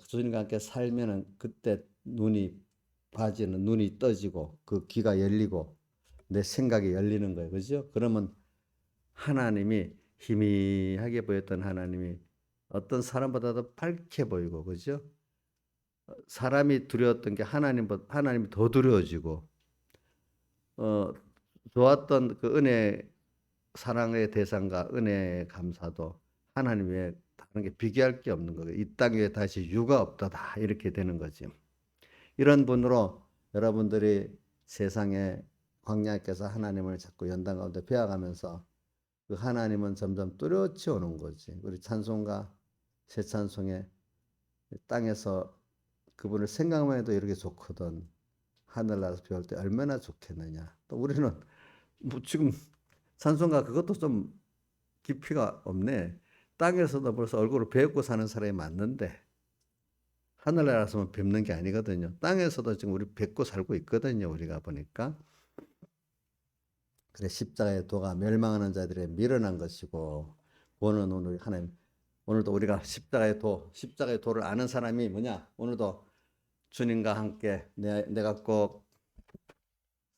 주님과 함께 살면은 그때 눈이 봐지는 눈이 떠지고 그 귀가 열리고 내 생각이 열리는 거예요. 그죠? 그러면 하나님이 희미하게 보였던 하나님이 어떤 사람보다도 밝게 보이고, 그죠? 사람이 두려웠던 게 하나님이 더 두려워지고, 어, 좋았던 그 은혜, 사랑의 대상과 은혜의 감사도 하나님 외에 다른 게 비교할 게 없는 거예요. 이 땅 위에 다시 유가 없다다. 이렇게 되는 거지. 이런 분으로 여러분들이 세상에 광야께서 하나님을 자꾸 연단 가운데 배워가면서 그 하나님은 점점 뚜렷이 오는 거지. 우리 찬송가 새 찬송에 땅에서 그분을 생각만 해도 이렇게 좋거든. 하늘나라에서 배울 때 얼마나 좋겠느냐. 또 우리는 뭐 지금 찬송가 그것도 좀 깊이가 없네. 땅에서도 벌써 얼굴을 뵙고 사는 사람이 맞는데 하늘나라에서만 뵙는 게 아니거든요. 땅에서도 지금 우리 뵙고 살고 있거든요. 우리가 보니까. 그래 십자가의 도가 멸망하는 자들의 미련한 것이고 오늘 하나님 오늘도 우리가 십자가의 도를 아는 사람이 뭐냐? 오늘도 주님과 함께 내가 꼭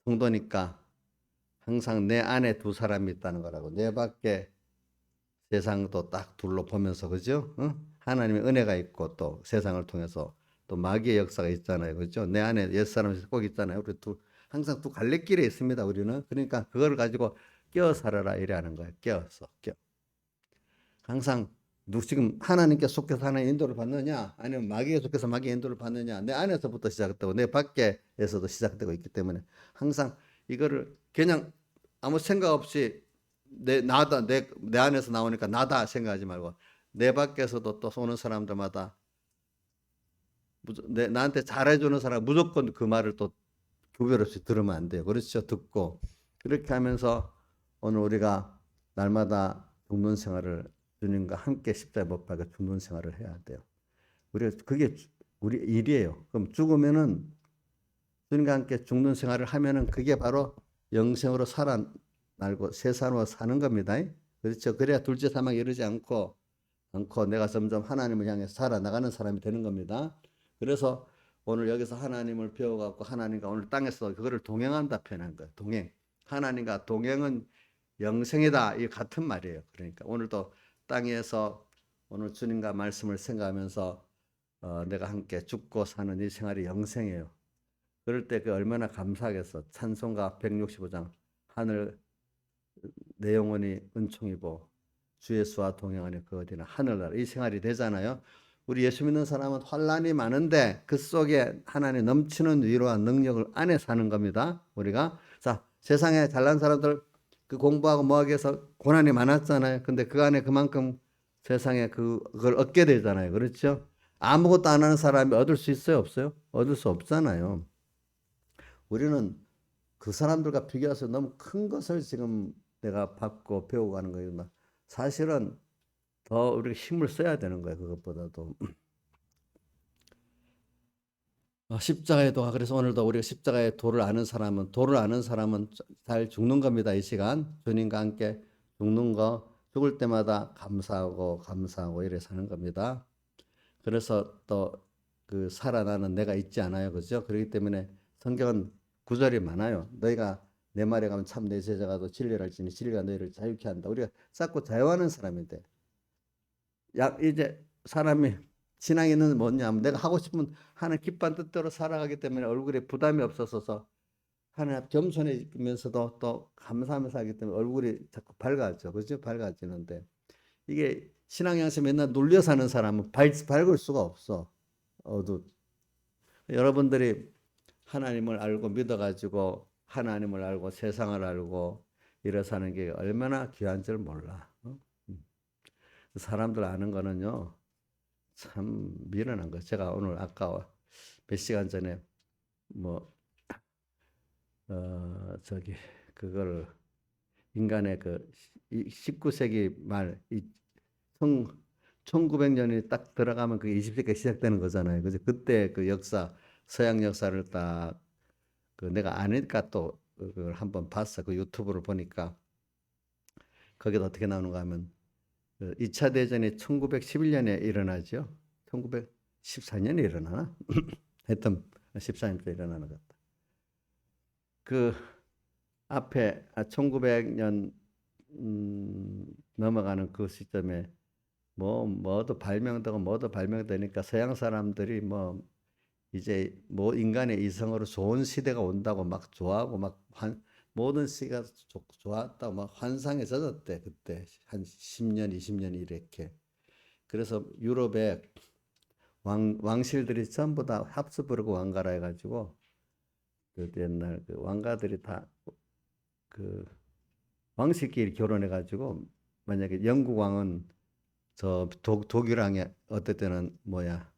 성도니까 항상 내 안에 두 사람이 있다는 거라고. 내 밖에 세상도 딱 둘러 보면서 그죠? 하나님의 은혜가 있고 또 세상을 통해서 또 마귀의 역사가 있잖아요. 그죠? 내 안에 옛사람이 꼭 있잖아요. 우리 항상 두 갈래길에 있습니다. 우리는. 그러니까 그걸 가지고 깨어 살아라 이래하는 거예요. 깨어서. 항상 지금 하나님께 속해서 하나님 인도를 받느냐 아니면 마귀에 속해서 마귀의 인도를 받느냐 내 안에서부터 시작되고 내 밖에서도 시작되고 있기 때문에 항상 이거를 그냥 아무 생각 없이 나다 내 안에서 나오니까 나다 생각하지 말고 내 밖에서도 또 오는 사람들마다 나한테 잘해주는 사람 무조건 그 말을 또 구별 없이 들으면 안 돼요. 그렇죠? 듣고 그렇게 하면서 오늘 우리가 날마다 죽는 생활을 주님과 함께 십자가에 못 박아 죽는 생활을 해야 돼요. 그게 우리 일이에요. 그럼 죽으면은 주님과 함께 죽는 생활을 하면은 그게 바로 영생으로 살아날고 새 사람으로 사는 겁니다. 그렇죠? 그래야 둘째 사망 이르지 않고 내가 점점 하나님을 향해 살아나가는 사람이 되는 겁니다. 그래서 오늘 여기서 하나님을 배워갖고 하나님과 오늘 땅에서 그거를 동행한다 표현한 거예요. 동행. 하나님과 동행은 영생이다. 이 같은 말이에요. 그러니까 오늘도 땅에서 오늘 주님과 말씀을 생각하면서 내가 함께 죽고 사는 이 생활이 영생이에요. 그럴 때 그 얼마나 감사하겠어. 찬송가 165장 하늘 내 영혼이 은총이고 주 예수와 동행하니 그 어디나 하늘나라 이 생활이 되잖아요. 우리 예수 믿는 사람은 환란이 많은데 그 속에 하나님 넘치는 위로와 능력을 안에 사는 겁니다. 우리가 자 세상에 잘난 사람들 그 공부하고 뭐하기 위해서 고난이 많았잖아요. 근데 그 안에 그만큼 세상에 그걸 얻게 되잖아요. 그렇죠? 아무것도 안 하는 사람이 얻을 수 있어요? 없어요? 얻을 수 없잖아요. 우리는 그 사람들과 비교해서 너무 큰 것을 지금 내가 받고 배우고 가는 거예요. 사실은 더 우리가 힘을 써야 되는 거예요. 그것보다도. 십자가의 도가 그래서 오늘도 우리가 십자가의 도를 아는 사람은 잘 죽는 겁니다. 이 시간 주님과 함께 죽는 거 죽을 때마다 감사하고 이래 사는 겁니다. 그래서 또 그 살아나는 내가 있지 않아요. 그죠? 그렇기 때문에 성경은 구절이 많아요. 너희가 내 말에 가면 참 내 제자가 도 진리를 알지니 진리가 너희를 자유케 한다. 우리가 쌓고 자유하는 사람인데 이제 사람이 신앙에는 뭐냐면 내가 하고 싶은 하는 기쁜 뜻대로 살아가기 때문에 얼굴에 부담이 없어서 하나 겸손해지면서도 또 감사하면서 하기 때문에 얼굴이 자꾸 밝아져. 그죠? 밝아지는데 이게 신앙 양식 맨날 놀려 사는 사람은 밝을 수가 없어. 여러분들이 하나님을 알고 믿어가지고 하나님을 알고 세상을 알고 이래 사는 게 얼마나 귀한 줄 몰라. 사람들 아는 거는요 참 미련한 거. 제가 오늘 아까 몇 시간 전에 그걸 인간의 그 19세기 말 1900년이 딱 들어가면 그게 20세기가 시작되는 거잖아요. 그래서 그때 그 역사, 서양 역사를 딱 그 내가 아니까 또 그걸 한번 봤어. 그 유튜브를 보니까 거기다 어떻게 나오는가 하면 그 2차 대전이 1911년에 일어나죠. 1914년에 일어나나? 하여튼 14년째 일어나는 것 같다. 그 앞에 1900년 넘어가는 그 시점에 뭐도 발명되고 뭐도 발명되니까 서양 사람들이 뭐 이제 뭐 인간의 이성으로 좋은 시대가 온다고 막 좋아하고 막 모든 시가 좋았다고 막 환상에 젖었대. 그때 한 10년, 20년 이렇게. 그래서 유럽에 왕실들이 전부 다 합스부르크 왕가라 해가지고 그 옛날 그 왕가들이 다 그 왕실끼리 결혼해가지고 만약에 영국 왕은 저 독일 왕의 어떨 때는 뭐야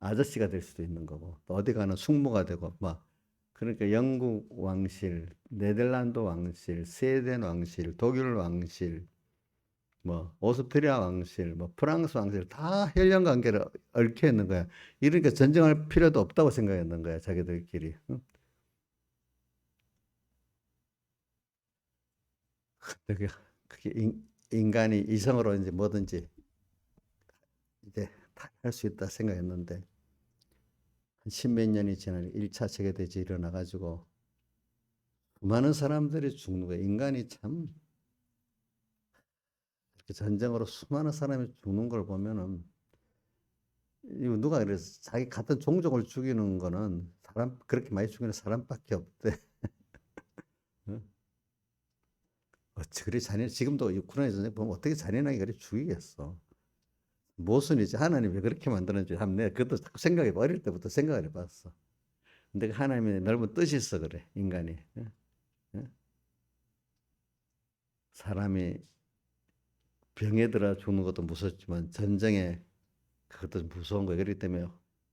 아저씨가 될 수도 있는 거고 또 어디 가는 숙모가 되고 막 그러니까 영국 왕실, 네덜란드 왕실, 스웨덴 왕실, 독일 왕실, 뭐 오스트리아 왕실, 뭐 프랑스 왕실 다 혈연 관계를 얽혀 있는 거야. 이러니까 전쟁할 필요도 없다고 생각했는 거야, 자기들끼리. 응? 그게 그게 인간이 이성으로 이제 뭐든지 이제 다 할 수 있다 생각했는데 한 십몇 년이 지나니 1차 세계대전이 일어나 가지고 많은 사람들이 죽는 거야. 인간이 참 전쟁으로 수많은 사람이 죽는 걸 보면은 이거 누가 그래서 자기 같은 종족을 죽이는 거는 사람 그렇게 많이 죽이는 사람밖에 없대. 어? 어찌 그리 잔인 지금도 우크라이나 전쟁 보면 어떻게 잔인하게 그리 죽이겠어. 모순이지 하나님이 왜 그렇게 만드는지 한번 내가 그것도 자꾸 생각해 어릴 때부터 생각을 해봤어. 근데 그 하나님의 넓은 뜻이 있어 그래 인간이. 어? 어? 사람이 병에 들어 죽는 것도 무섭지만 전쟁에 그것도 무서운 거예요. 그렇기 때문에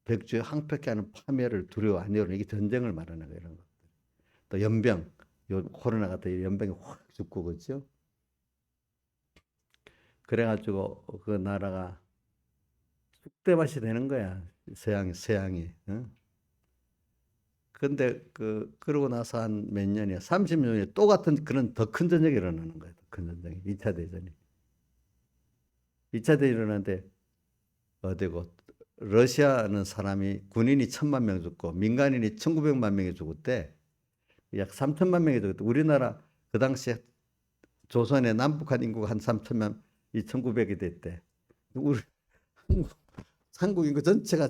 백주에 황폐케 하는 파멸을 두려워 안 해오는 이게 전쟁을 말하는 거예요. 이런 거. 또 연병, 요 코로나 같은 연병이 확 죽고 그죠? 그래가지고 그 나라가 쑥대밭이 되는 거야. 서양이. 어? 근데 그러고 나서 한 몇 년이야. 30년에 또 같은 그런 더 큰 전쟁이 일어나는 거야. 더 큰 전쟁이. 2차 대전이. 2차 대전이 일어나는데 어디고 러시아는 사람이 군인이 1,000만 명 죽고 민간인이 1,900만 명이 죽었대. 약 3천만 명이 죽었대. 우리나라 그 당시에 조선의 남북한 인구가 한 3천만 2,900이 됐대. 우리 한국 인구 전체가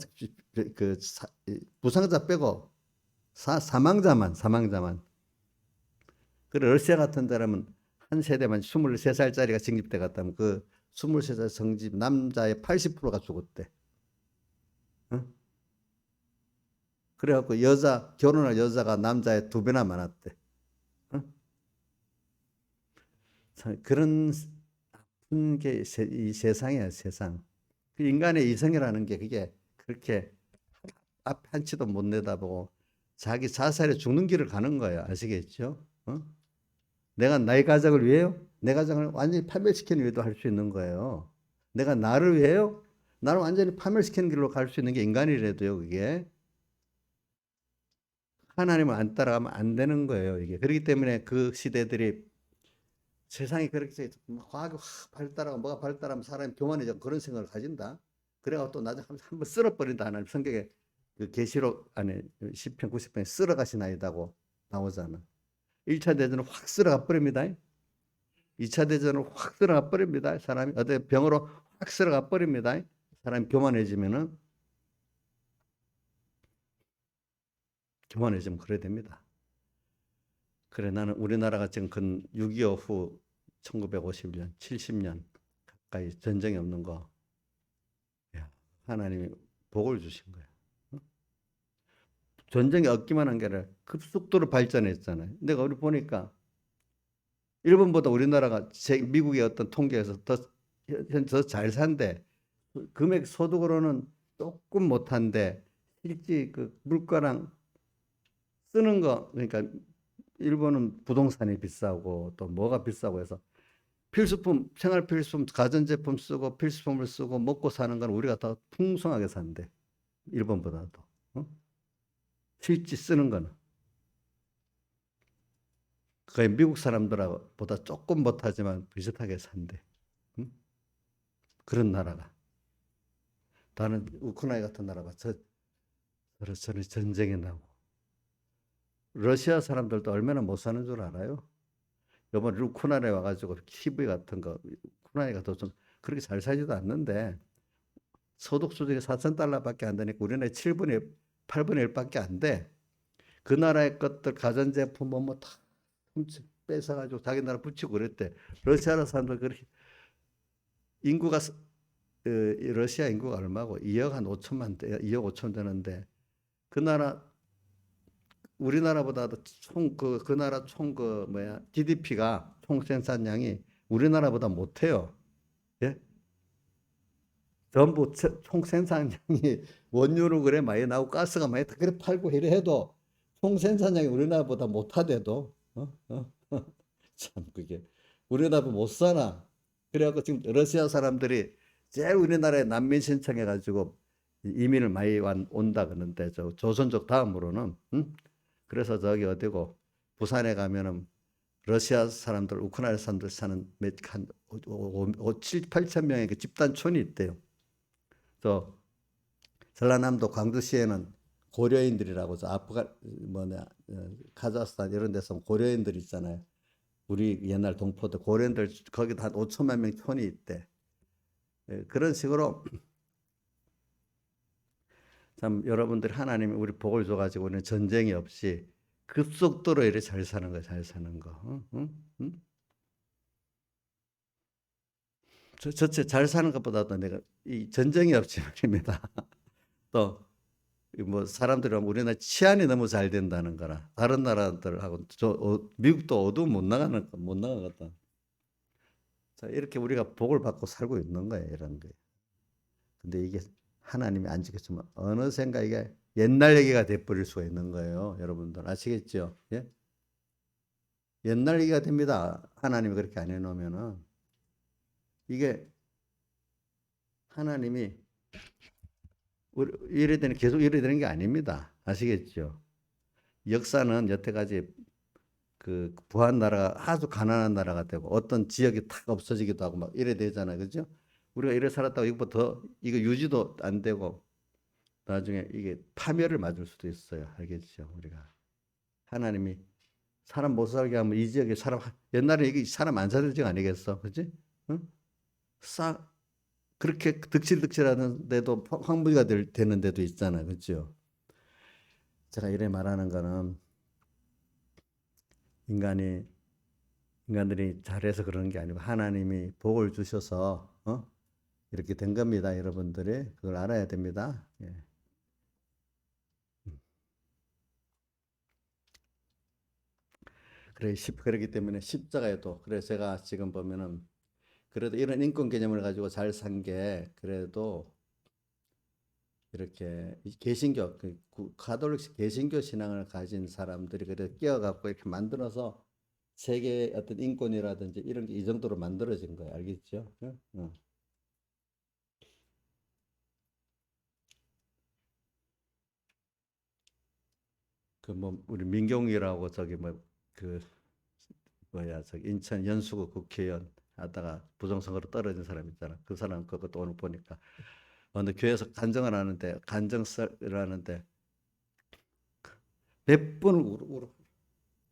부상자 빼고 사망자만. 그래 러시아 같은 데라면 한 세대만 23살짜리가 징집돼 갔다면 그 23살 성집 남자의 80%가 죽었대. 어? 그래갖고 결혼할 여자가 남자의 2배나 많았대. 어? 그런 아픈 게 이 세상이야, 세상. 그 인간의 이성이라는 게 그게 그렇게 앞 한치도 못 내다보고 자기 자살에 죽는 길을 가는 거예요. 아시겠죠? 어? 내가 나의 가족을 위해요? 내 가정을 완전히 파멸시키는 위해도 할 수 있는 거예요. 내가 나를 위해요? 나를 완전히 파멸시키는 길로 갈 수 있는 게 인간이라도요, 그게. 하나님을 안 따라가면 안 되는 거예요, 이게. 그렇기 때문에 그 시대들이 세상이 그렇게 과학이 확 발달하고 뭐가 발달하면 사람이 교만해져 그런 생각을 가진다. 그래가 또 나중에 한번 쓸어버린다. 하나님 성경에 그 계시록 안에 시편 90편에 쓸어가시나이다고 나오잖아. 1차 대전은 확 쓸어가 버립니다. 2차 대전은 확 쓸어가 버립니다. 사람이 어디 병으로 확 쓸어가 버립니다. 사람이 교만해지면 그래야 됩니다. 그래 나는 우리나라가 지금 근 6.25 후 1951년, 70년 가까이 전쟁이 없는 거 하나님이 복을 주신 거예요. 전쟁이 없기만 한 게 아니라 급속도로 발전했잖아요. 내가 우리 보니까 일본보다 우리나라가 미국의 어떤 통계에서 더 잘 산대. 금액 소득으로는 조금 못한데 실제 그 물가랑 쓰는 거 그러니까 일본은 부동산이 비싸고 또 뭐가 비싸고 해서 필수품, 생활 필수품, 가전제품 쓰고 필수품을 쓰고 먹고 사는 건 우리가 더 풍성하게 산대. 일본보다도. 실제 쓰는 거는. 거의 미국 사람들보다 조금 못하지만 비슷하게 산대. 그런 나라가. 다른 우크라이나 같은 나라가 저는 전쟁이 나고. 러시아 사람들도 얼마나 못 사는 줄 알아요? 이번 우크라이나에 와가지고 TV 같은 거, 우크라이나가 더 좀 그렇게 잘 살지도 않는데 소득 수준이 4,000달러밖에 안 되니까 우리나라의 7분의 8분의 1밖에 안 돼. 그 나라의 것들 가전제품 뭐다 뺏어가지고 자기 나라 붙이고 그랬대. 러시아 사람들 그렇게 인구가 러시아 인구가 얼마고 2억 한 5천만 대, 2억 5천 되는데 그 나라 우리나라보다도 그 나라 GDP가 총 생산량이 우리나라보다 못해요. 예? 전부 총 생산량이 원유로 그래 많이 나오고 가스가 많이 그래 팔고 이래 해도 총 생산량이 우리나라보다 못하대도 참 그게 우리나라보다 못 사나. 그래갖고 지금 러시아 사람들이 제일 우리나라에 난민 신청해가지고 이민을 많이 온다 그러는데 저 조선족 다음으로는 그래서 저기 어디고 부산에 가면은 러시아 사람들, 우크라이나 사람들 사는 한 5, 7, 8천 명의 그 집단촌이 있대요. 저 전라남도 광주시에는 고려인들이라고 저 카자흐스탄 이런 데서 고려인들 있잖아요. 우리 옛날 동포들 고려인들 거기도 한 5천만 명 촌이 있대. 그런 식으로 참 여러분들이 하나님이 우리 복을 줘가지고 우리는 전쟁이 없이 급속도로 이렇게 잘 사는 거, 잘 사는 거. 저체 잘 사는 것보다도 내가 이 전쟁이 없지 말입니다. 또 뭐 사람들이 우리나라 치안이 너무 잘 된다는 거라 다른 나라들하고 미국도 어두운 못 나가거든. 자 이렇게 우리가 복을 받고 살고 있는 거예요, 이런 거. 근데 이게 하나님이 안 지켰으면 어느샌가 이게 옛날 얘기가 돼버릴 수가 있는 거예요, 여러분들 아시겠죠? 예? 옛날 얘기가 됩니다. 하나님이 그렇게 안 해놓으면은 이게 하나님이 이래 되는 계속 이래 되는 게 아닙니다. 아시겠죠? 역사는 여태까지 그 부한 나라가 아주 가난한 나라가 되고 어떤 지역이 탁 없어지기도 하고 막 이래 되잖아요, 그죠? 우리가 이래 살았다고 이거보다 더 이거 유지도 안 되고 나중에 이게 파멸을 맞을 수도 있어요, 알겠죠? 우리가 하나님이 사람 못 살게 하면 이 지역에 사람 옛날에 이게 사람 안 사는 지역 아니겠어, 그지? 응? 그렇게 득실득실하는 데도 황무지가 되는 데도 있잖아요. 그렇죠? 제가 이래 말하는 거는 인간들이 잘해서 그러는 게 아니고 하나님이 복을 주셔서 이렇게 된 겁니다. 여러분들이 그걸 알아야 됩니다. 예. 그렇기 때문에 십자가에도 그래서 제가 지금 보면은 그래도 이런 인권 개념을 가지고 잘 산 게 그래도 이렇게 개신교 가톨릭 개신교 신앙을 가진 사람들이 그래 끼어갖고 이렇게 만들어서 세계 어떤 인권이라든지 이런 게 이 정도로 만들어진 거예요. 알겠죠? 응? 그뭐 우리 민경이라고 저기 그 뭐야 저기 인천 연수구 국회의원 하다가 부정선거로 떨어진 사람 있잖아. 그 사람 그것도 오늘 보니까 어느 교회에서 간증을 하는데 간증을 하는데 몇 번을 울어.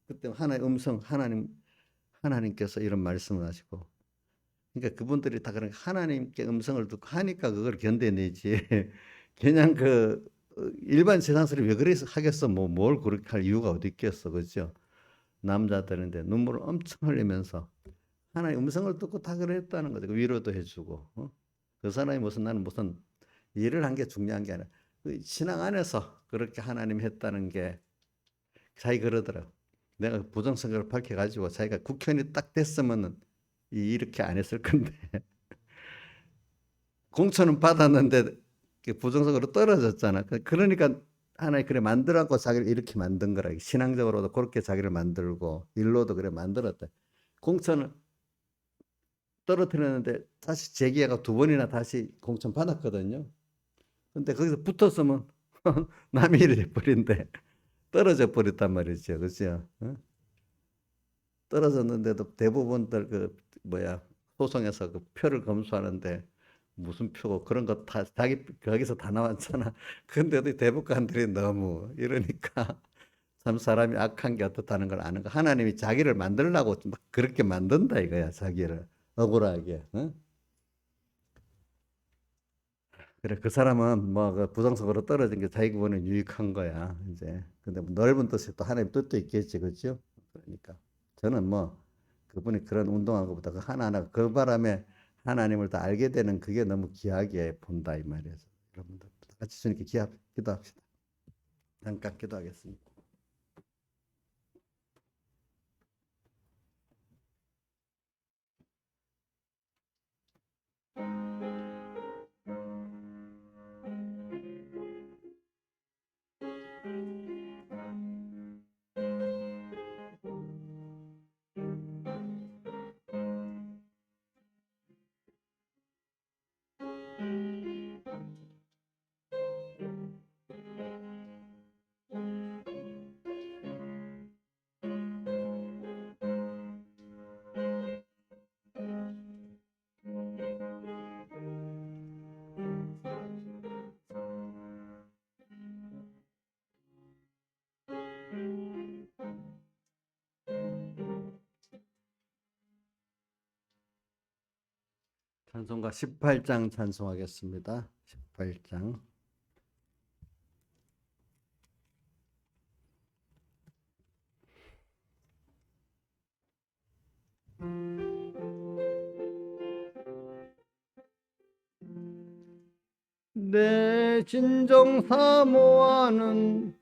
그때 하나의 음성 하나님께서 이런 말씀을 하시고 그러니까 그분들이 다 그런 하나님께 음성을 듣고 하니까 그걸 견뎌내지 그냥 일반 세상 사람이 왜 그래서 하겠어 뭘 그렇게 할 이유가 어디 있겠어 그죠 남자들인데 눈물을 엄청 흘리면서 하나님 음성을 듣고 다 그랬다는 거죠 위로도 해주고 그 사람이 나는 무슨 일을 한 게 중요한 게 아니라 그 신앙 안에서 그렇게 하나님 했다는 게 자기 그러더라고 내가 부정선거를 밝혀가지고 자기가 국회의원이 딱 됐으면은 이렇게 안 했을 건데 공천은 받았는데 부정선거로 떨어졌잖아. 그러니까 하나님 그래 만들었고 자기를 이렇게 만든 거라. 신앙적으로도 그렇게 자기를 만들고 일로도 그래 만들었다. 공천을 떨어뜨렸는데 다시 재기회가 2번이나 다시 공천 받았거든요. 근데 거기서 붙었으면 남의 일이 돼버린데 떨어져 버렸단 말이죠. 그죠? 어? 떨어졌는데도 대부분들 그 뭐야 소송에서 그 표를 검수하는데 무슨 표고 그런 거 다 자기 거기서 다 나왔잖아. 근데도 대법관들이 너무 이러니까 참 사람이 악한 게 어떻다는 걸 아는 거. 하나님이 자기를 만들려고 막 그렇게 만든다 이거야. 자기를 억울하게. 응? 그래 그 사람은 뭐그 부정적으로 떨어진 게 자기 기분에 유익한 거야. 이제 근데 뭐 넓은 뜻이 또 하나님 뜻도 있겠지, 그렇죠? 그러니까 저는 뭐 그분이 그런 운동한 것보다 그 하나하나 그 바람에 하나님을 더 알게 되는 그게 너무 귀하게 본다 이 말이에요. 여러분들 같이 주님께 기도합시다. 잠깐 기도하겠습니다. 찬송가 18장 찬송하겠습니다. 18장. 내 진정 사모하는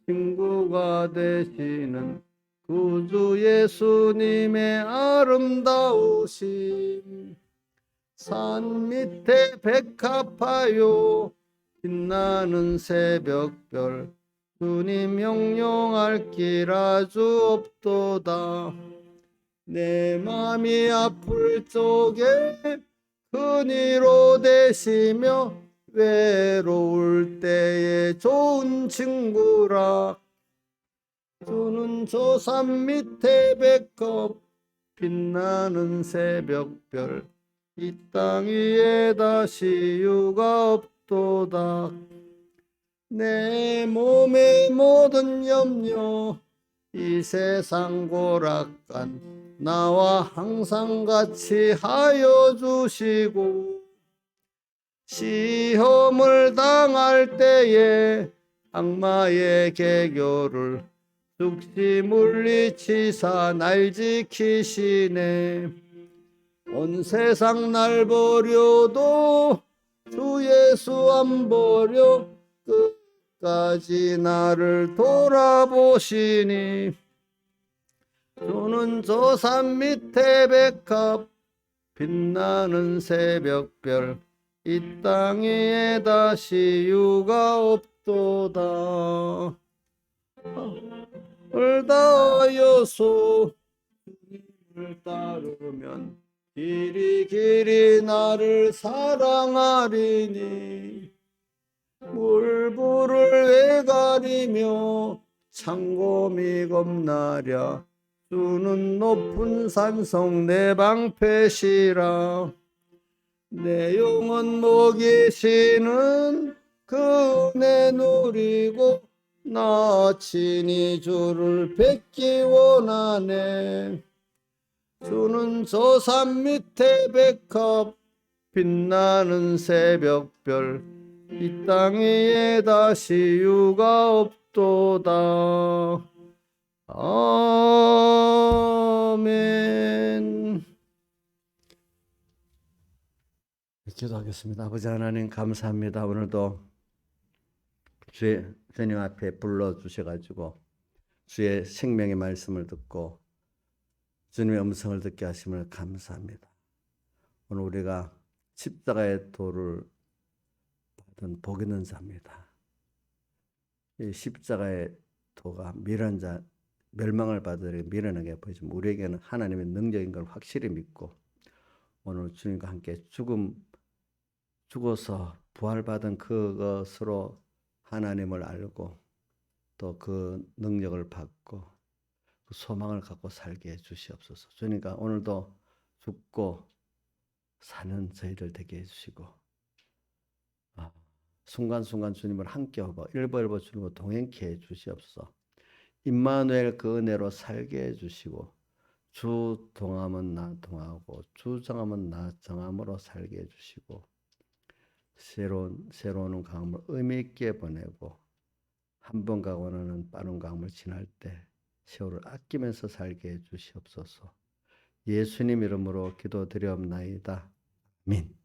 친구가 되시는 구주 예수님의 아름다우심 산 밑에 백합화요 빛나는 새벽별 주님 영영할 길 아주 없도다 내 맘이 아플 적에 그니로 되시며 외로울 때에 좋은 친구라 주는 저 산 밑에 백합 빛나는 새벽별 이 땅 위에 다시 유가 없도다 내 몸의 모든 염려 이 세상 고락간 나와 항상 같이 하여 주시고 시험을 당할 때에 악마의 계교를 즉시 물리치사 날 지키시네 온 세상 날 버려도 주 예수 안 버려 끝까지 나를 돌아보시니 주는 저 산 밑에 백합 빛나는 새벽별 이 땅 위에 다시 유가 없도다 을다하여서 주님을 따르면 길이 길이 나를 사랑하리니 물불을 왜 가리며 창곰이 겁나랴 주는 높은 산성 내 방패시라 내 영혼 먹이시는 그 은혜 누리고 나 친히 주를 뵙기 원하네 주는 저 산 밑에 백합 빛나는 새벽별 이 땅 위에 다시 유가 없도다 아멘. 기도하겠습니다. 아버지 하나님 감사합니다. 오늘도 주님 앞에 불러주셔가지고 주의 생명의 말씀을 듣고 주님의 음성을 듣게 하심을 감사합니다. 오늘 우리가 십자가의 도를 받은 복 있는 자입니다. 이 십자가의 도가 미련한 자, 멸망을 받으려 미련하게 보이지만 우리에게는 하나님의 능력인 걸 확실히 믿고 오늘 주님과 함께 죽어서 부활받은 그것으로 하나님을 알고 또 그 능력을 받고 그 소망을 갖고 살게 해 주시옵소서. 주님과 오늘도 죽고 사는 저희들 되게 해주시고 순간순간 주님을 함께하고 일보일보 주님과 동행케 해 주시옵소서. 임마누엘 그 은혜로 살게 해주시고 주 동함은 나 동하고 주 정함은 나 정함으로 살게 해주시고 새로운 강함을 의미 있게 보내고 한 번 가고 나는 빠른 강함을 지날 때 세월을 아끼면서 살게 해주시옵소서. 예수님 이름으로 기도드리옵나이다. 아멘.